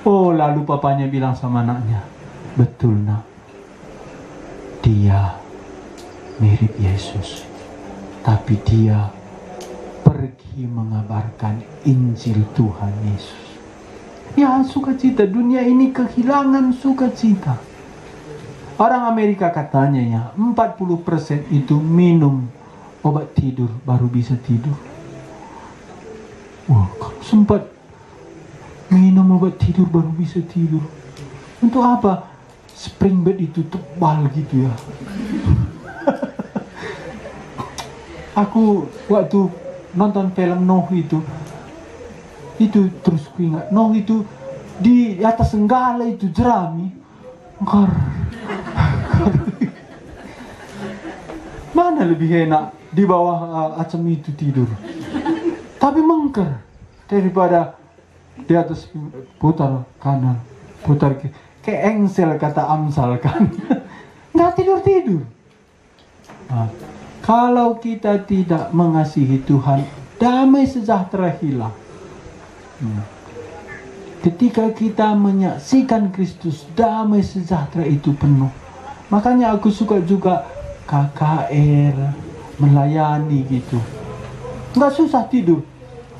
Oh, lalu papanya bilang sama anaknya, betul nak, dia mirip Yesus, tapi dia pergi mengabarkan Injil Tuhan Yesus. Ya, sukacita. Dunia ini kehilangan sukacita. Orang Amerika katanya ya, 40% itu minum obat tidur baru bisa tidur. Wah, kalau sempat minum obat tidur baru bisa tidur. Untuk apa? Spring bed itu tebal gitu ya. Aku waktu nonton film Noh itu terus ku ingat, Noh itu di atas senggala itu jerami. Mana lebih enak di bawah acem itu tidur. Tapi mengker daripada di atas putar kanan, putar kiri. Kayak engsel kata Amsal kan. Nggak tidur-tidur. Kalau kita tidak mengasihi Tuhan, damai sejahtera hilang. Ketika kita menyaksikan Kristus, damai sejahtera itu penuh. Makanya aku suka juga KKR, melayani gitu. Nggak susah tidur.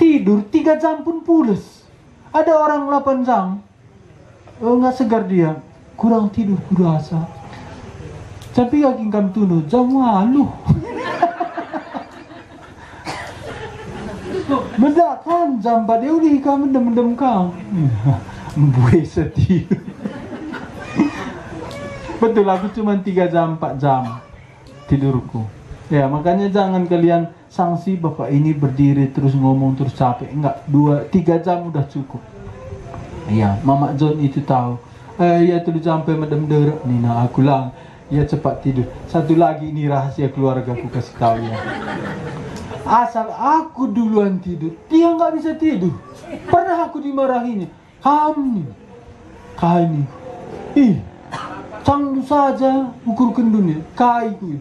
Tidur 3 jam pun pules. Ada orang 8 jam, nggak segar dia. Kurang tidur kurasa. Tapi yakin kam tuno jam walu. Bedak kan jam 4 dia udah kamu mendem kau. Buih sedih. Betul, aku cuma 3 jam 4 jam tidurku. Ya makanya jangan kalian sanksi bapak ini berdiri terus ngomong terus capek. Enggak, 2-3 jam udah cukup. Iya, Mama John itu tahu. Ya tuh sampai medem derek Nina, aku lang. Ya cepat tidur. Satu lagi ini rahasia keluarga aku kasih tahu ya. Asal aku duluan tidur, dia nggak bisa tidur. Pernah aku dimarahinya. Kamu ini, canggu saja ukur kendunnya, kaiku.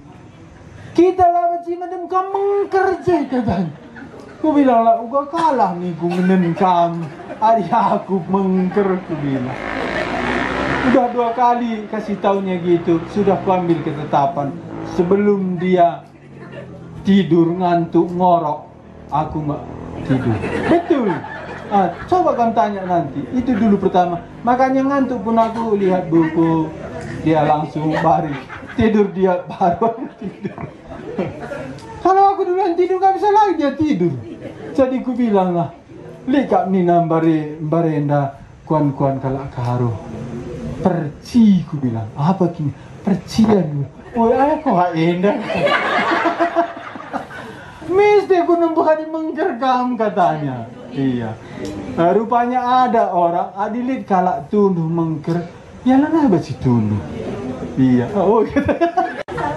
Kita lawan si madam kamu kerja katanya. Ku bilang lah, uga kalah nih ku menengkam. Hari aku mengker, ku bilang. Udah 2 kali kasih taunya gitu, sudah ku ambil ketetapan. Sebelum dia tidur ngantuk ngorok, aku nggak tidur. Betul. Coba kamu tanya nanti. Itu dulu pertama. Makanya ngantuk pun aku lihat buku, dia langsung baris. Tidur dia baru tidur. Kalau aku duluan tidur nggak bisa lagi dia tidur. Jadi ku bilang lah, lihat Nina barenda kuan kalak kaharu. Perci ku bilang. Apa kini? Percian. Oh aku gak enak. Mesti aku nembak menggergam katanya. Iya. Rupanya ada orang adilit kalak tunduh mengker. Ya lah apa sih tunduh? Iya. Oh.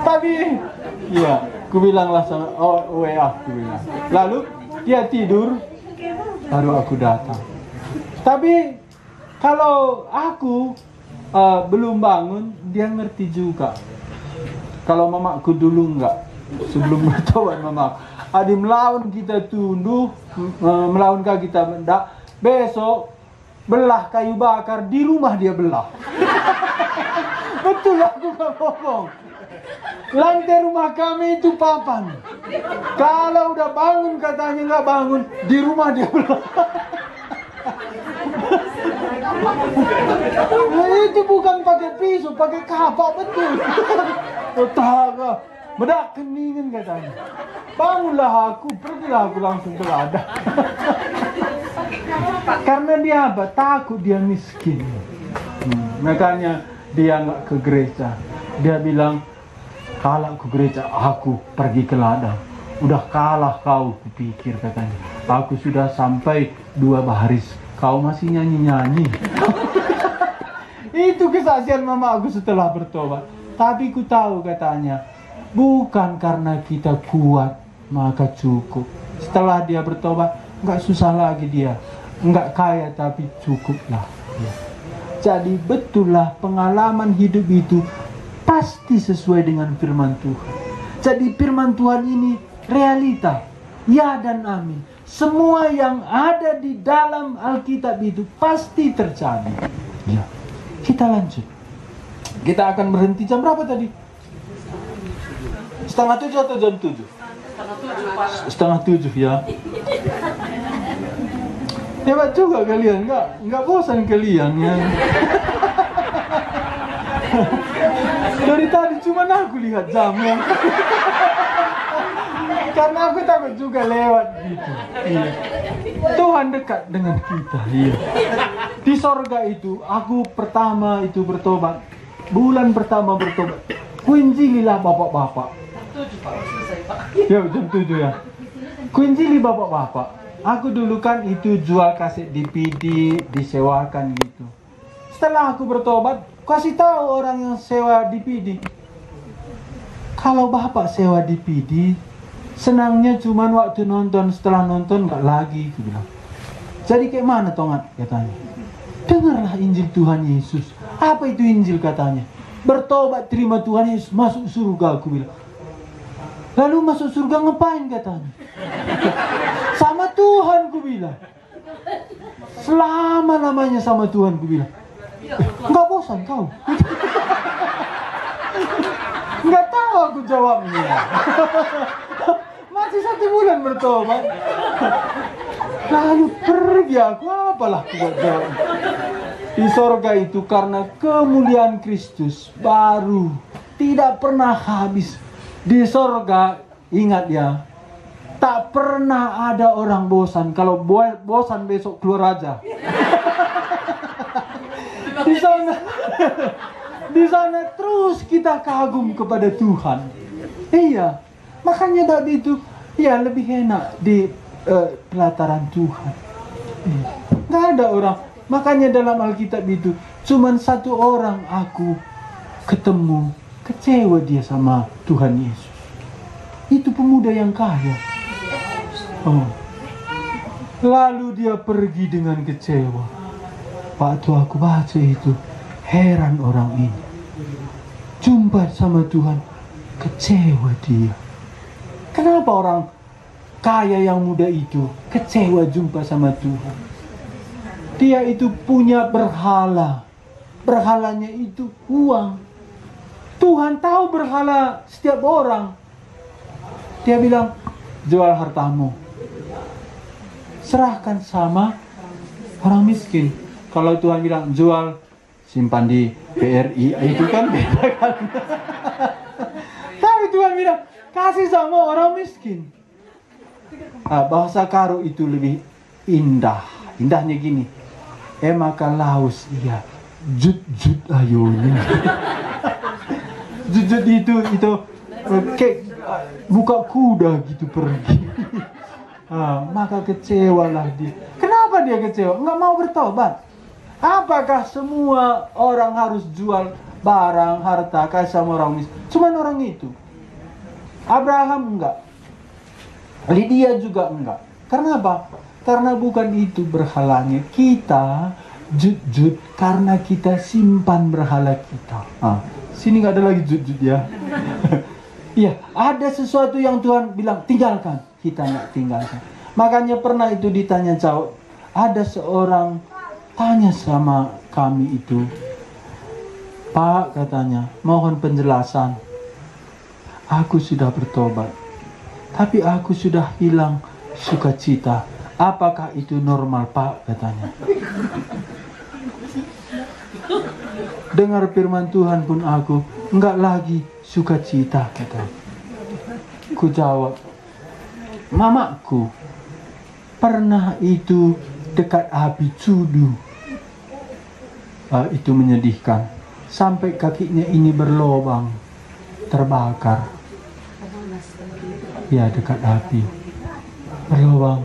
Tapi iya, ku bilang lah sama WA ku bilang. Lalu dia tidur baru aku datang. Tapi kalau aku belum bangun, dia ngerti juga. Kalau mamaku dulu enggak, sebelum bertobat mamaku, adi melawan kita tunduh, melawan kita mendak, besok belah kayu bakar di rumah dia belah. Betul aku gak bohong. Lantai rumah kami itu papan. Kalau udah bangun katanya nggak bangun, di rumah dia belah. Itu bukan pakai pisau, pakai kapak betul. Otak, bedak keningan katanya. Bangunlah aku, pergilah aku langsung berada. Karena dia apa? Takut dia miskin. Makanya dia nggak ke gereja. Dia bilang, kalau ke gereja aku pergi ke ladang. Udah kalah kau, kupikir katanya. Aku sudah sampai 2 baris. Kau masih nyanyi-nyanyi. Itu kesaksian mama aku setelah bertobat. Tapi ku tahu katanya, bukan karena kita kuat maka cukup. Setelah dia bertobat, nggak susah lagi dia. Nggak kaya tapi cukuplah. Ya. Jadi betullah pengalaman hidup itu pasti sesuai dengan firman Tuhan. Jadi firman Tuhan ini realita. Ya dan amin. Semua yang ada di dalam Alkitab itu pasti terjadi. Ya. Kita lanjut. Kita akan berhenti jam berapa tadi? 6:30 atau jam 7? 6:30 ya. Hebat juga kalian, nggak bosan kalian ya. Dari tadi cuma aku lihat jam ya. Karena aku takut juga lewat gitu. Iya. Tuhan dekat dengan kita. Iya. Di sorga itu aku pertama itu bertobat. Bulan pertama bertobat. Kuinjililah bapak-bapak. Ya jam 7 ya. Kuinjili bapak-bapak. Aku dulu kan itu jual kaset DVD, disewakan gitu. Setelah aku bertobat, kasih tahu orang yang sewa DVD. Kalau bapak sewa DVD, senangnya cuma waktu nonton, setelah nonton nggak lagi, aku bilang. Jadi kayak mana tongat katanya. Dengarlah Injil Tuhan Yesus. Apa itu Injil katanya? Bertobat terima Tuhan Yesus, masuk surga, aku bilang. Lalu masuk surga ngapain katanya? Sama Tuhan, ku bilang. Selama-lamanya sama Tuhan, ku bilang. Nggak bosan kau? Nggak tahu aku jawabnya. Masih 1 bulan bertobat. Lalu pergi aku, apalah aku buat jawab. Di sorga itu karena kemuliaan Kristus baru, tidak pernah habis. Di sorga, ingat ya, Tak pernah ada orang bosan. Kalau bosan besok keluar aja. Di sana, di sana terus kita kagum kepada Tuhan. Iya, makanya tadi itu ya lebih enak di pelataran Tuhan. Nggak ada orang. Makanya dalam Alkitab itu cuman satu orang aku ketemu, kecewa dia sama Tuhan Yesus. Itu pemuda yang kaya. Oh. Lalu dia pergi dengan kecewa. Waktu aku baca itu, heran orang ini. Jumpa sama Tuhan, kecewa dia. Kenapa orang kaya yang muda itu kecewa jumpa sama Tuhan? Dia itu punya berhala. Berhalanya itu uang. Tuhan tahu berhala setiap orang. Dia bilang, jual hartamu. Serahkan sama orang miskin. Kalau Tuhan bilang jual, simpan di BRI, itu kan beda kan. Tapi Tuhan bilang kasih sama orang miskin. Bahasa Karo itu lebih indah. Indahnya gini, maka laus iya jut ayonya. Jut itu kayak buka kuda gitu pergi. Maka kecewalah dia. Kenapa dia kecewa? Nggak mau bertobat. Apakah semua orang harus jual barang, harta, kasih sama orang miskin? Cuman orang itu. Abraham enggak. Lydia juga enggak. Karena apa? Karena bukan itu berhalanya. Kita jut karena kita simpan berhala kita. Sini nggak ada lagi jut ya. Iya, ada sesuatu yang Tuhan bilang tinggalkan, kita nggak tinggalkan. Makanya pernah itu ditanya jawab, ada seorang tanya sama kami itu, Pak katanya, mohon penjelasan. Aku sudah bertobat, tapi aku sudah hilang sukacita. Apakah itu normal Pak katanya? Dengar firman Tuhan pun aku enggak lagi sukacita katanya. Ku jawab, mamaku pernah itu dekat api cudu. Itu menyedihkan. Sampai kakinya ini berlobang, terbakar. Ya dekat api, berlobang.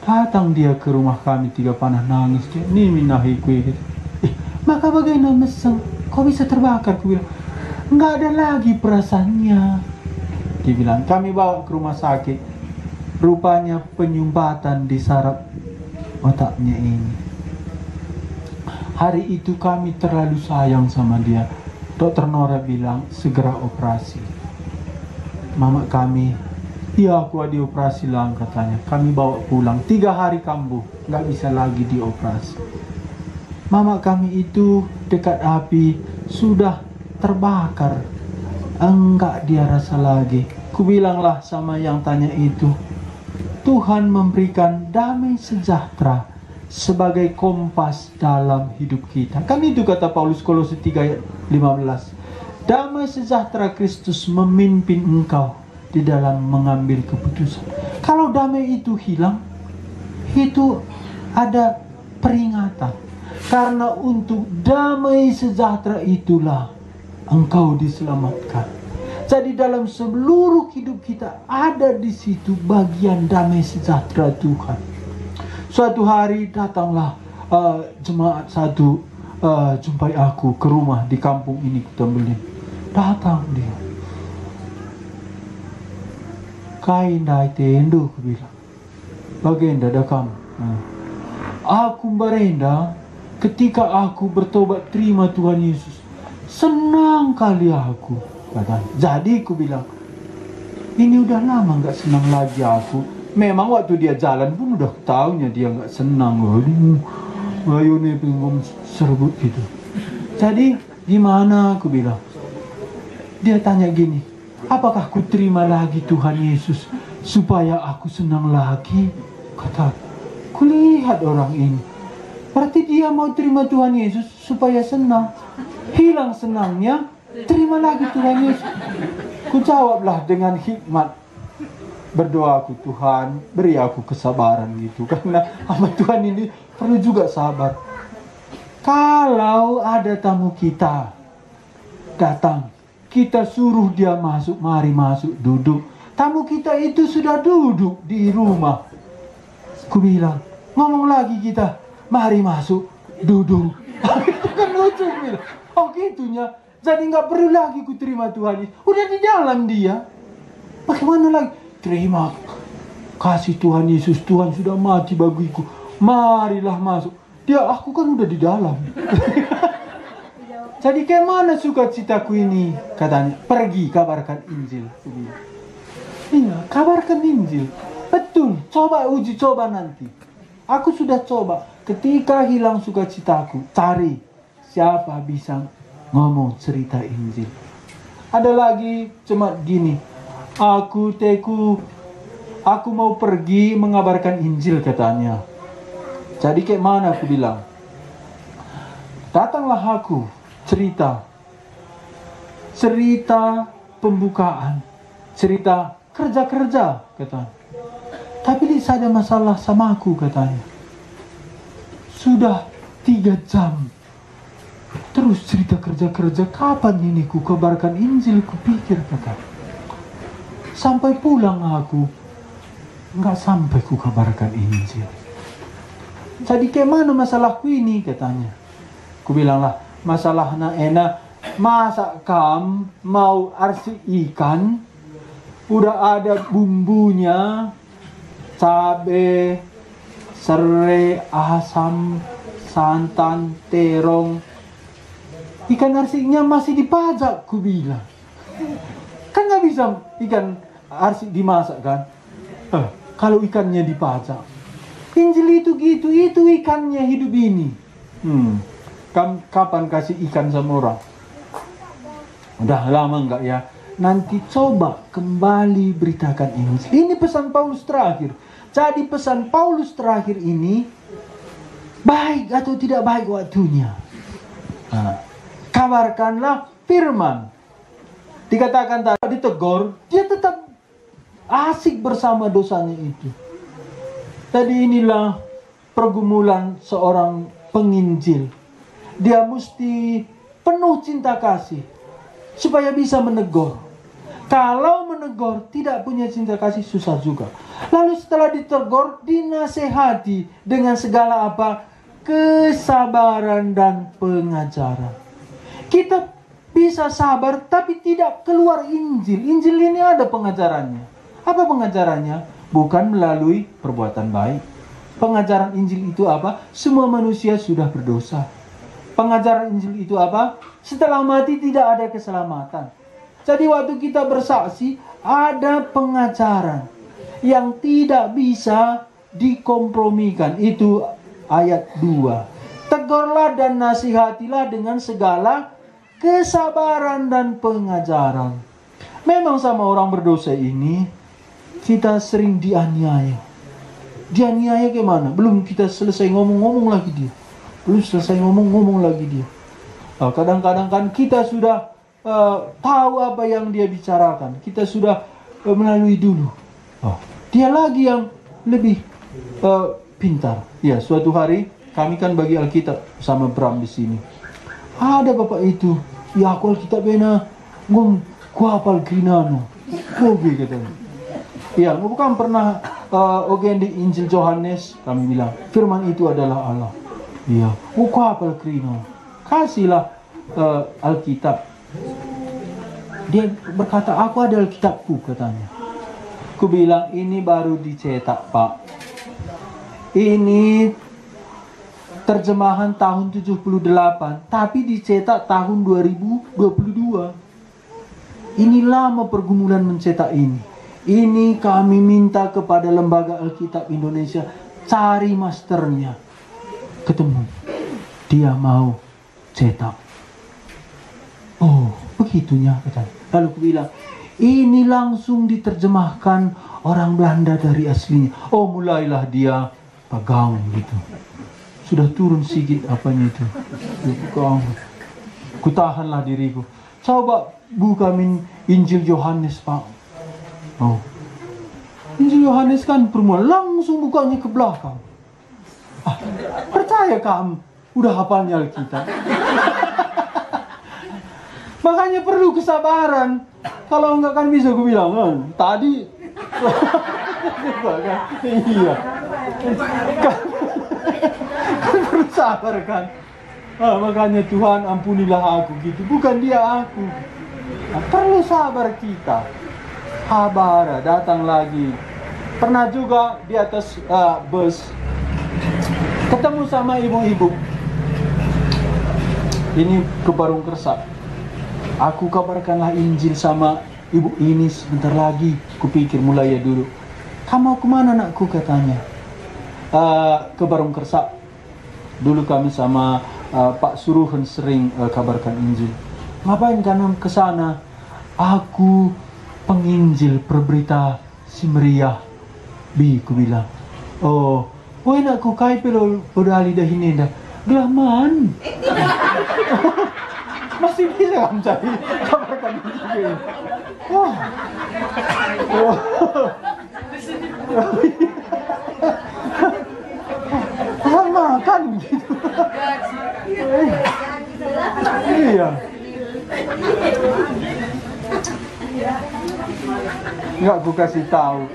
Datang dia ke rumah kami 3 panah nangis. Dia, ini minahi kue gitu. Maka bagaimana meseng? Kok bisa terbakar? Ku bilang, nggak ada lagi perasaannya. Dia bilang, kami bawa ke rumah sakit. Rupanya penyumbatan di saraf otaknya ini. Hari itu kami terlalu sayang sama dia. Dokter Nora bilang, segera operasi. Mama kami, iya aku dioperasi lah katanya. Kami bawa pulang, 3 hari kambuh. Nggak bisa lagi dioperasi. Mama kami itu dekat api sudah terbakar. Enggak dia rasa lagi. Kubilanglah sama yang tanya itu, Tuhan memberikan damai sejahtera sebagai kompas dalam hidup kita. Kan itu kata Paulus Kolose 3 ayat 15. Damai sejahtera Kristus memimpin engkau di dalam mengambil keputusan. Kalau damai itu hilang, itu ada peringatan. Karena untuk damai sejahtera itulah engkau diselamatkan. Jadi dalam seluruh hidup kita ada di situ bagian damai sejahtera Tuhan. Suatu hari datanglah jemaat satu jumpai aku ke rumah di kampung ini Kutembelin. Datang dia. Kain dai tendo, aku bilang. Bagaimana ada kamu? Aku berenda ketika aku bertobat terima Tuhan Yesus. Senang kali aku. Katanya. Jadi aku bilang, ini udah lama gak senang lagi aku. Memang waktu dia jalan pun udah tahunya dia gak senang. Ayo nih pengen serbut gitu. Jadi gimana aku bilang. Dia tanya gini, apakah aku terima lagi Tuhan Yesus supaya aku senang lagi? Kata, kulihat orang ini. Berarti dia mau terima Tuhan Yesus supaya senang. Hilang senangnya, terima lagi Tuhan Yesus. Ku jawablah dengan hikmat. berdoa aku, Tuhan beri aku kesabaran gitu. Karena hamba Tuhan ini perlu juga sabar. Kalau ada tamu kita datang, kita suruh dia masuk, mari masuk, duduk. Tamu kita itu sudah duduk di rumah. Ku bilang, ngomong lagi kita, mari masuk, duduk. Itu kan lucu, bilang. Oh gitunya. Jadi nggak perlu lagi ku terima Tuhan. Udah di dalam dia. Bagaimana lagi? Terima kasih Tuhan Yesus, Tuhan sudah mati bagiku. Marilah masuk. Dia, aku kan udah di dalam. Jadi kayak mana sukacitaku ini? Katanya, pergi kabarkan Injil. Iya, kabarkan Injil. Betul, coba uji coba nanti. Aku sudah coba. Ketika hilang sukacitaku, cari siapa bisa ngomong cerita Injil. Ada lagi cuma gini. Aku mau pergi mengabarkan Injil katanya. Jadi kayak mana aku bilang? Datanglah aku cerita pembukaan, cerita kerja-kerja katanya. Tapi tidak ada masalah sama aku katanya. Sudah 3 jam terus cerita kerja-kerja. Kapan ini ku kabarkan Injil, ku pikir katanya. Sampai pulang aku nggak sampai ku kabarkan Injil. Jadi kayak mana masalahku ini katanya. Ku bilang lah, masalahnya enak. Masa kam mau arsi ikan, udah ada bumbunya, cabe, serai, asam, santan, terong. Ikan arsiknya masih dipajak, ku bilang. Kan nggak bisa ikan arsik dimasak kan? Kalau ikannya dipajak. Injil itu gitu, itu ikannya hidup ini. Kapan kasih ikan sama orang? Udah lama enggak ya? Nanti coba kembali beritakan Injil. Ini pesan Paulus terakhir. Jadi pesan Paulus terakhir ini, baik atau tidak baik waktunya. Kabarkanlah firman. Dikatakan tadi ditegur, dia tetap asik bersama dosanya itu. Jadi inilah pergumulan seorang penginjil. Dia mesti penuh cinta kasih supaya bisa menegur. Kalau menegur tidak punya cinta kasih, susah juga. Lalu setelah ditegur, dinasehati dengan segala apa? Kesabaran dan pengajaran. Kita bisa sabar tapi tidak keluar Injil. Injil ini ada pengajarannya. Apa pengajarannya? Bukan melalui perbuatan baik. Pengajaran Injil itu apa? Semua manusia sudah berdosa. Pengajaran Injil itu apa? Setelah mati tidak ada keselamatan. Jadi waktu kita bersaksi, ada pengajaran yang tidak bisa dikompromikan. Itu ayat 2. Tegurlah dan nasihatilah dengan segala kesabaran dan pengajaran. Memang sama orang berdosa ini kita sering dianiaya. Dianiaya gimana? Belum kita selesai ngomong lagi dia. Belum selesai ngomong lagi dia. Kadang-kadang kan kita sudah tahu apa yang dia bicarakan. Kita sudah melalui dulu. Dia lagi yang lebih pintar. Ya, suatu hari kami kan bagi Alkitab sama Bram di sini. Ada bapak itu. Ya aku Alkitab bena ku hafal grinano. Kobe katanya. Ya, bukan pernah ogen di Injil Yohanes kami bilang firman itu adalah Allah. Iya, ku hafal grinano. Kasihlah Alkitab. Dia berkata, aku ada Alkitabku katanya. Ku bilang ini baru dicetak Pak. Ini terjemahan tahun 78, tapi dicetak tahun 2022. Ini lama pergumulan mencetak ini. Ini kami minta kepada Lembaga Alkitab Indonesia, cari masternya. Ketemu. Dia mau cetak. Oh, begitunya katanya. Lalu aku bilang, ini langsung diterjemahkan orang Belanda dari aslinya. Oh, mulailah dia pegang gitu. Sudah turun sedikit apanya itu. Kutahanlah diriku. Coba buka Injil Yohanes Pak. Oh, Injil Yohanes kan permulaan langsung bukanya ke belakang. Percaya kamu udah hafalnya Alkitab. Makanya perlu kesabaran. Kalau enggak kan bisa gue bilang, tadi iya. Kan perlu sabar kan. Makanya Tuhan ampunilah aku gitu, bukan dia aku. Perlu sabar kita. Habara datang lagi. Pernah juga di atas bus ketemu sama ibu-ibu. Ini ke Barung Kersak. Aku kabarkanlah Injil sama ibu ini sebentar lagi. Kupikir mulai ya dulu. Kamu mau kemana anakku, katanya. Ke Barung Kersak. Dulu kami sama Pak Suruhan sering kabarkan Injil. Ngapain kamu ke sana? Aku penginjil perberita si meriah. Ku bilang. Oh, anakku kai pelo bodali dah ini dah. Gelaman. Masih bisa kamu cari kabarkan Injil. Wah. Lama kan gitu. Iya. Nggak ku kasih tahu.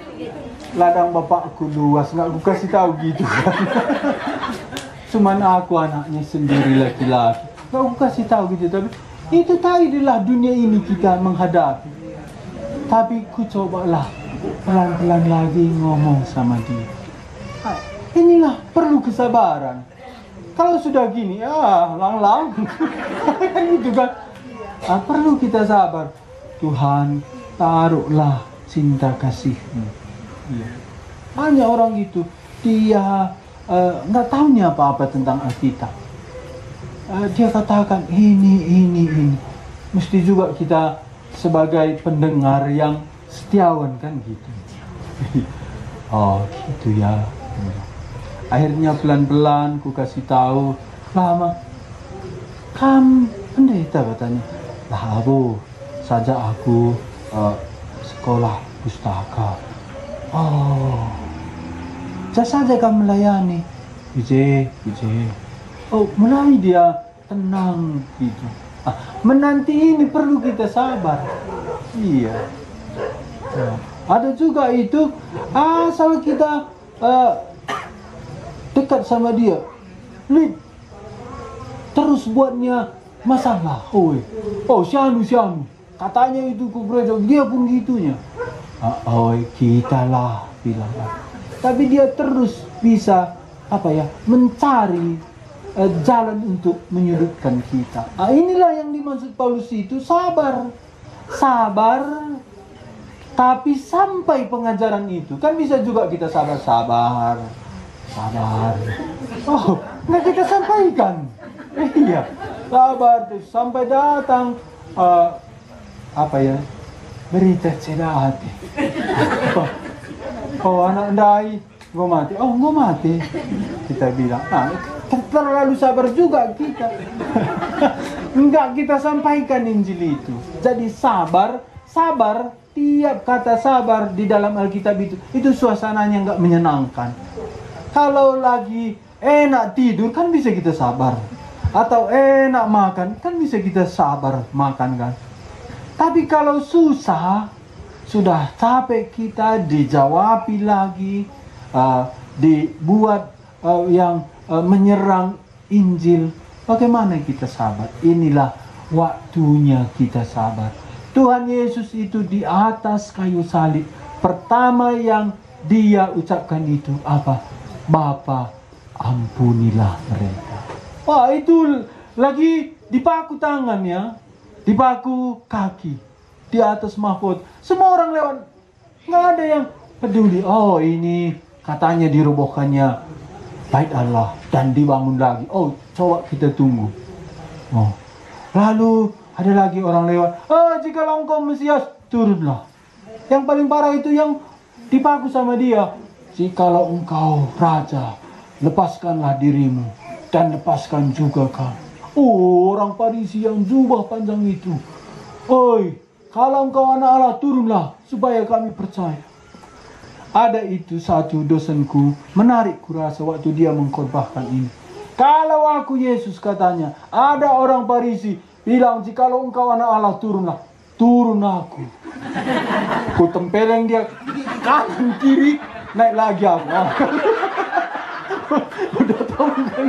Ladang bapakku luas, nggak ku kasih tahu gitu kan. Cuman aku anaknya sendiri laki-laki. Nggak ku kasih tahu gitu, tapi itu tadilah dunia ini kita menghadapi. Tapi ku cobalah pelan-pelan lagi ngomong sama dia. Inilah perlu kesabaran. Kalau sudah gini, lang-lang. Kan itu kan. Perlu kita sabar. Tuhan, taruhlah cinta kasih-Mu. Ya. Banyak orang gitu, dia nggak tahunya apa-apa tentang Alkitab. Dia katakan ini. Mesti juga kita sebagai pendengar yang setiawan kan gitu. Oh gitu ya. Akhirnya pelan-pelan ku kasih tahu, lama. Kam pendeta, katanya. Lah abu, saja aku sekolah pustaka. Oh, saja kamu melayani. Ije. Oh, mulai dia tenang gitu. Menanti ini perlu kita sabar. Iya. Ada juga itu, asal kita dekat sama dia, terus buatnya masalah. Syanu, katanya itu ke gereja, dia pun gitunya. Kita lah bilang. Tapi dia terus bisa mencari jalan untuk menyudutkan kita. Inilah yang dimaksud Paulus itu, sabar. Tapi sampai pengajaran itu kan bisa juga kita sabar. Oh, nggak kita sampaikan. Iya, sabar terus sampai datang berita cedah hati. Anak ndai, gue mati. Gue mati. Kita bilang, terlalu sabar juga kita. Enggak kita sampaikan Injil itu. Jadi sabar, tiap kata sabar di dalam Alkitab itu suasananya enggak menyenangkan. Kalau lagi enak tidur kan bisa kita sabar. Atau enak makan kan bisa kita sabar makan kan. Tapi kalau susah, sudah capek kita dijawabi lagi, dibuat yang menyerang Injil, bagaimana kita sabar? Inilah waktunya kita sabar. Tuhan Yesus itu di atas kayu salib, pertama yang dia ucapkan itu apa? Bapa, ampunilah mereka. Wah, itu lagi dipaku tangannya, dipaku kaki, di atas mahfud. Semua orang lewat, nggak ada yang peduli. Oh, ini katanya dirobohkannya bait Allah dan dibangun lagi. Oh, coba kita tunggu. Oh, lalu ada lagi orang lewat. Jikalau engkau Mesias, turunlah. Yang paling parah itu yang dipaku sama dia. Jikalau engkau Raja, lepaskanlah dirimu dan lepaskan juga kami. Orang Farisi yang jubah panjang itu. Kalau engkau anak Allah, turunlah supaya kami percaya. Ada itu satu dosenku menarik kurasa waktu dia mengkhotbahkan ini. Kalau aku Yesus, katanya, ada orang Farisi bilang, jikalau engkau anak Allah, turunlah. Turun aku. Ku tempeleng dia kanan kiri, naik lagi aku. Udah tahu kan?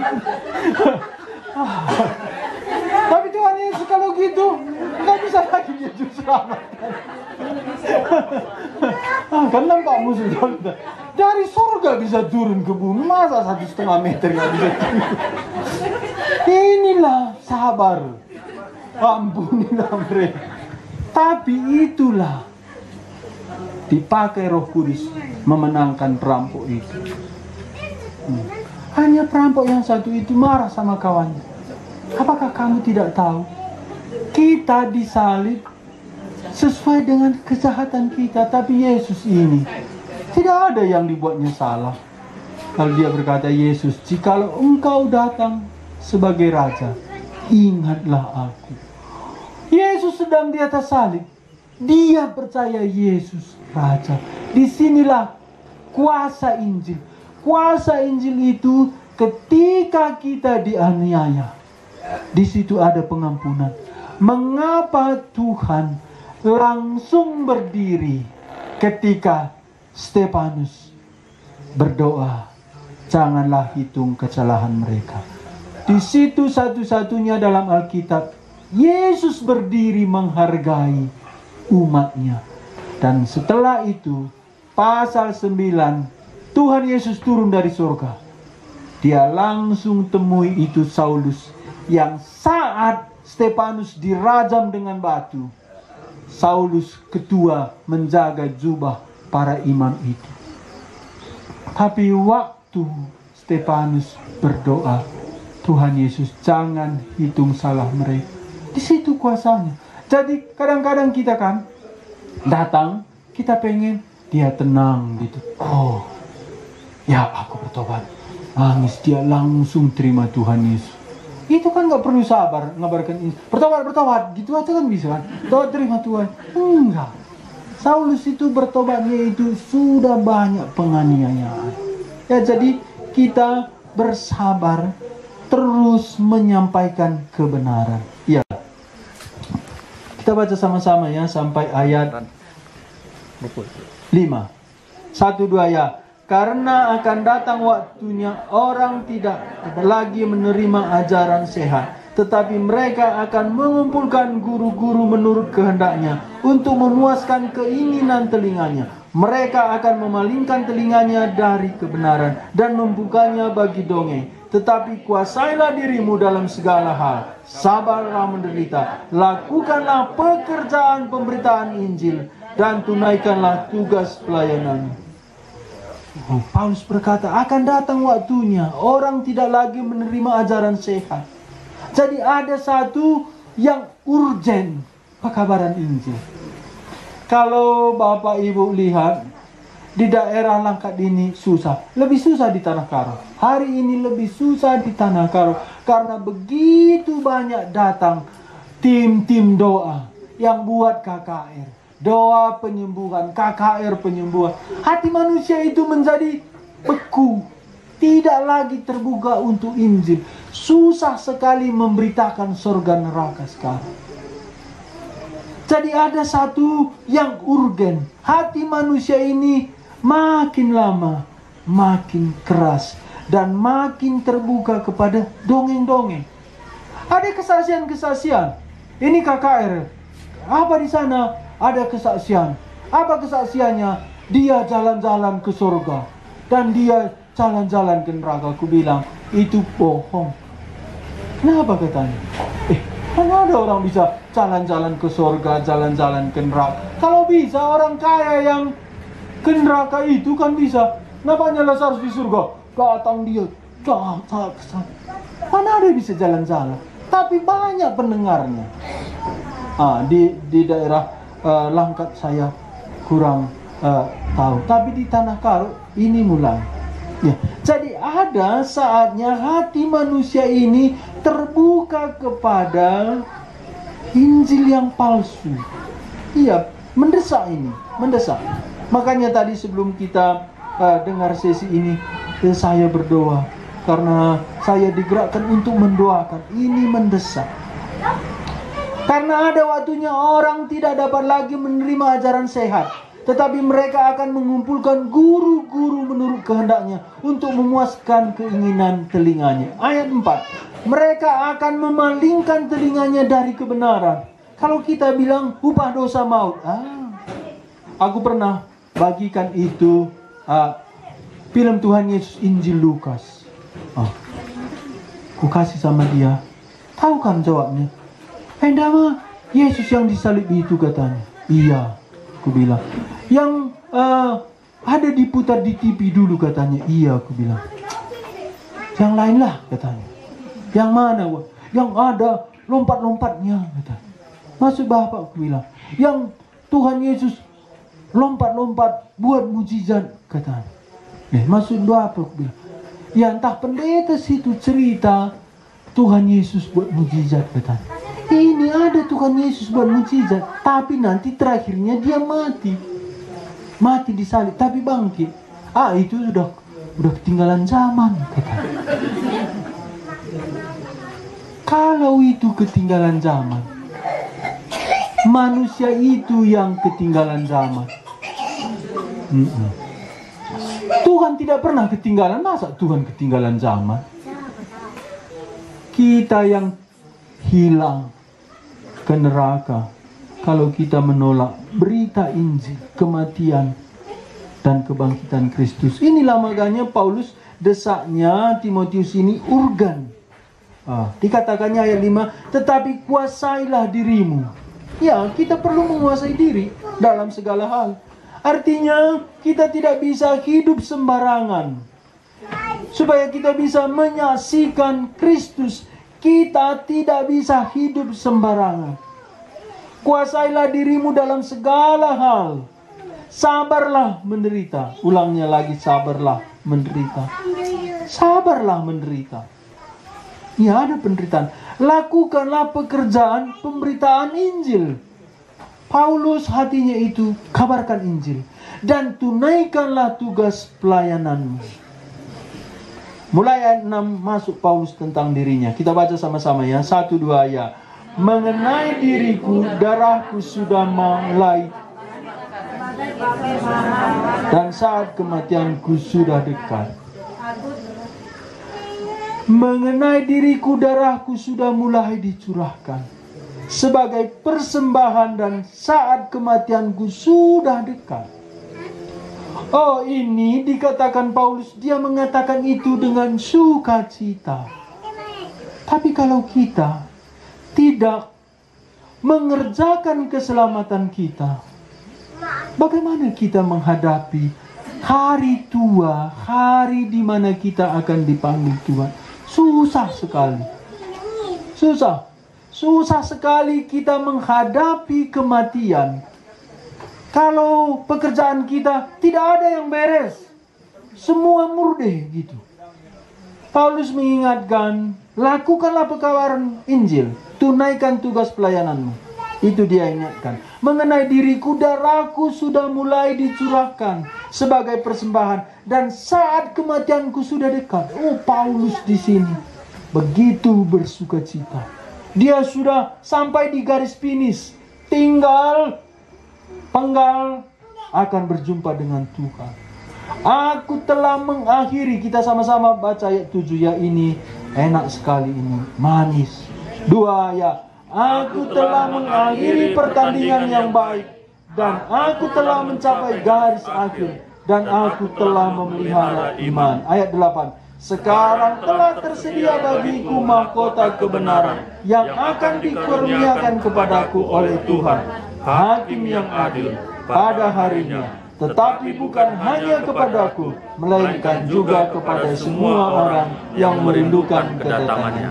Tapi Tuhan Yesus kalau gitu nggak bisa lagi Yesus selamatkan. Kan nampak musuh kita. Dari surga bisa turun ke bumi, masa 1,5 meter nggak bisa turun? Inilah sabar, ampunilah mereka. Tapi itulah dipakai Roh Kudus memenangkan perampok itu. Hanya perampok yang satu itu marah sama kawannya. Apakah kamu tidak tahu? Kita disalib sesuai dengan kejahatan kita, tapi Yesus ini tidak ada yang dibuatnya salah. Lalu dia berkata, Yesus, jikalau engkau datang sebagai Raja, ingatlah aku. Yesus sedang di atas salib. Dia percaya Yesus Raja. Disinilah kuasa Injil. Kuasa Injil itu ketika kita dianiaya, di situ ada pengampunan. Mengapa Tuhan langsung berdiri ketika Stefanus berdoa, janganlah hitung kesalahan mereka. Di situ satu-satunya dalam Alkitab Yesus berdiri menghargai umatnya. Dan setelah itu pasal 9, Tuhan Yesus turun dari surga. Dia langsung temui itu Saulus, yang saat Stefanus dirajam dengan batu, Saulus ketua menjaga jubah para imam itu. Tapi waktu Stefanus berdoa, Tuhan Yesus, jangan hitung salah mereka. Di situ kuasanya. Jadi kadang-kadang kita kan datang, kita pengen dia tenang gitu. Oh, ya aku bertobat. Nangis, dia langsung terima Tuhan Yesus. Itu kan nggak perlu sabar, ngabarkan ini. Bertobat, gitu aja kan bisa kan. Bertobat, terima Tuhan. Enggak. Saulus itu bertobatnya itu sudah banyak penganiayaan. Ya, jadi kita bersabar terus menyampaikan kebenaran. Ya. Kita baca sama-sama ya sampai ayat 5. 1, 2 ya. Karena akan datang waktunya orang tidak lagi menerima ajaran sehat, tetapi mereka akan mengumpulkan guru-guru menurut kehendaknya untuk memuaskan keinginan telinganya. Mereka akan memalingkan telinganya dari kebenaran dan membukanya bagi dongeng. Tetapi kuasailah dirimu dalam segala hal, sabarlah menderita, lakukanlah pekerjaan pemberitaan Injil, dan tunaikanlah tugas pelayananmu. Paulus berkata, akan datang waktunya orang tidak lagi menerima ajaran sehat. Jadi ada satu yang urgen, pekabaran Injil. Kalau Bapak Ibu lihat di daerah Langkat ini susah, lebih susah di Tanah Karo. Hari ini lebih susah di Tanah Karo karena begitu banyak datang tim-tim doa yang buat KKR. Doa penyembuhan, KKR penyembuhan. Hati manusia itu menjadi beku, tidak lagi terbuka untuk Injil. Susah sekali memberitakan surga neraka sekarang. Jadi ada satu yang urgen. Hati manusia ini makin lama makin keras dan makin terbuka kepada dongeng-dongeng. Ada kesaksian-kesaksian. Ini KKR. Apa di sana? Ada kesaksian. Apa kesaksiannya? Dia jalan-jalan ke surga dan dia jalan-jalan ke neraka. Aku bilang itu bohong. Kenapa katanya? Mana ada orang bisa jalan-jalan ke surga, jalan-jalan ke neraka? Kalau bisa orang kaya yang ke neraka itu kan bisa. Namanya Lazarus di surga, datang dia, mana ada bisa jalan-jalan? Tapi banyak pendengarnya. Di daerah Langkat saya kurang tahu, tapi di Tanah Karo ini mulai. Ya, jadi ada saatnya hati manusia ini terbuka kepada Injil yang palsu. Iya, mendesak ini, mendesak. Makanya tadi sebelum kita dengar sesi ini, saya berdoa karena saya digerakkan untuk mendoakan. Ini mendesak. Karena ada waktunya orang tidak dapat lagi menerima ajaran sehat, tetapi mereka akan mengumpulkan guru-guru menurut kehendaknya untuk memuaskan keinginan telinganya. Ayat 4. Mereka akan memalingkan telinganya dari kebenaran. Kalau kita bilang upah dosa maut, aku pernah bagikan itu film Tuhan Yesus Injil Lukas. Ku kasih sama dia. Tahu kan jawabnya? Mah Yesus yang disalib itu katanya. Iya, aku bilang. Yang ada diputar di TV dulu katanya. Iya, aku bilang. Yang lain lah katanya. Yang mana? Yang ada lompat-lompatnya katanya. Maksud Bapak, aku bilang. Yang Tuhan Yesus lompat-lompat buat mujizat katanya. Maksud Bapak, aku bilang. Ya entah pendeta situ cerita Tuhan Yesus buat mujizat katanya. Ini ada Tuhan Yesus buat mujizat, tapi nanti terakhirnya dia mati. Mati disalib, tapi bangkit. Itu sudah ketinggalan zaman, katanya. Kalau itu ketinggalan zaman, manusia itu yang ketinggalan zaman. Tuhan tidak pernah ketinggalan, masa Tuhan ketinggalan zaman? Kita yang hilang ke neraka kalau kita menolak berita Injil, kematian dan kebangkitan Kristus. Inilah makanya Paulus desaknya Timotius ini urgen. Dikatakannya ayat 5, tetapi kuasailah dirimu. Ya, kita perlu menguasai diri dalam segala hal. Artinya kita tidak bisa hidup sembarangan. Supaya kita bisa menyaksikan Kristus, kita tidak bisa hidup sembarangan. Kuasailah dirimu dalam segala hal. Sabarlah menderita. Ulangnya lagi, sabarlah menderita. Sabarlah menderita. Ya, ada penderitaan. Lakukanlah pekerjaan pemberitaan Injil. Paulus hatinya itu, kabarkan Injil. Dan tunaikanlah tugas pelayananmu. Mulai ayat 6 masuk Paulus tentang dirinya. Kita baca sama-sama ya. 1, 2 ya. Mengenai diriku, darahku sudah mulai. Dan saat kematianku sudah dekat. Mengenai diriku, darahku sudah mulai dicurahkan sebagai persembahan, dan saat kematianku sudah dekat. Ini dikatakan Paulus, dia mengatakan itu dengan sukacita. Tapi kalau kita tidak mengerjakan keselamatan kita, bagaimana kita menghadapi hari tua, hari di mana kita akan dipanggil Tuhan? Susah sekali. Susah sekali kita menghadapi kematian. Kalau pekerjaan kita tidak ada yang beres, semua murde gitu. Paulus mengingatkan, lakukanlah pekabaran Injil, tunaikan tugas pelayananmu. Itu dia ingatkan. Mengenai diriku, darahku sudah mulai dicurahkan sebagai persembahan, dan saat kematianku sudah dekat. Paulus di sini begitu bersukacita. Dia sudah sampai di garis finish, tinggal penggal akan berjumpa dengan Tuhan. Aku telah mengakhiri. Kita sama-sama baca ayat 7 ya. Ini enak sekali, ini manis. 2 ya. Aku telah mengakhiri pertandingan yang baik, dan aku telah mencapai garis akhir, dan aku telah memelihara iman. Ayat 8. Sekarang telah tersedia bagiku mahkota kebenaran yang akan dikurniakan kepadaku oleh Tuhan, Hakim yang adil pada harinya. Tetapi bukan hanya kepadaku, melainkan juga kepada semua orang yang merindukan kedatangannya.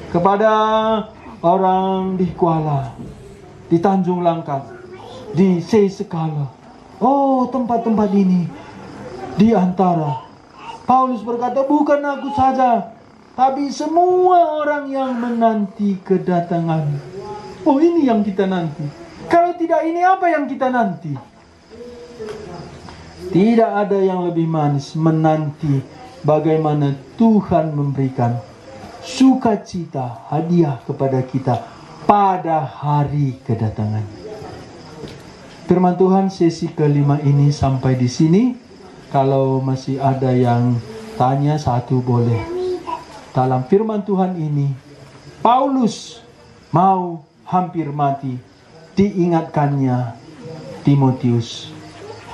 Kepada orang di Kuala, di Tanjung Langkat, di Sekala. Tempat-tempat ini di antara. Paulus berkata, bukan aku saja, tapi semua orang yang menanti kedatangan. Ini yang kita nanti. Kalau tidak ini, apa yang kita nanti? Tidak ada yang lebih manis menanti bagaimana Tuhan memberikan sukacita, hadiah kepada kita pada hari kedatangannya. Firman Tuhan sesi kelima ini sampai di sini. Kalau masih ada yang tanya satu boleh. Dalam firman Tuhan ini, Paulus mau hampir mati, diingatkannya Timotius.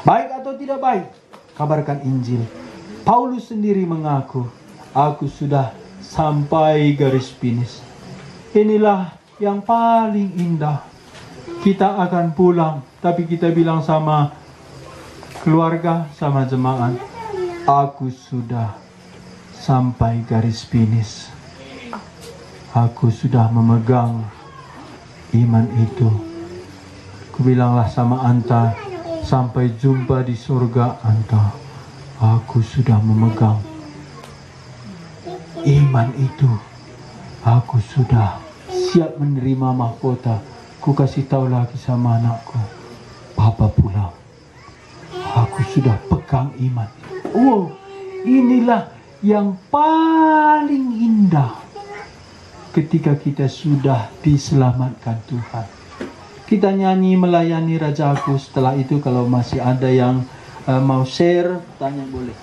Baik atau tidak baik, kabarkan Injil. Paulus sendiri mengaku, aku sudah sampai garis finish. Inilah yang paling indah. Kita akan pulang, tapi kita bilang sama keluarga, sama jemaat, aku sudah sampai garis finish. Aku sudah memegang iman itu. Kubilanglah sama anta, sampai jumpa di surga anta. Aku sudah memegang iman itu. Aku sudah siap menerima mahkota. Ku kasih tahu lagi sama anakku, Papa pulang. Aku sudah pegang iman. Oh, inilah yang paling indah ketika kita sudah diselamatkan Tuhan. Kita nyanyi melayani Rajaku. Setelah itu kalau masih ada yang mau share, tanya boleh.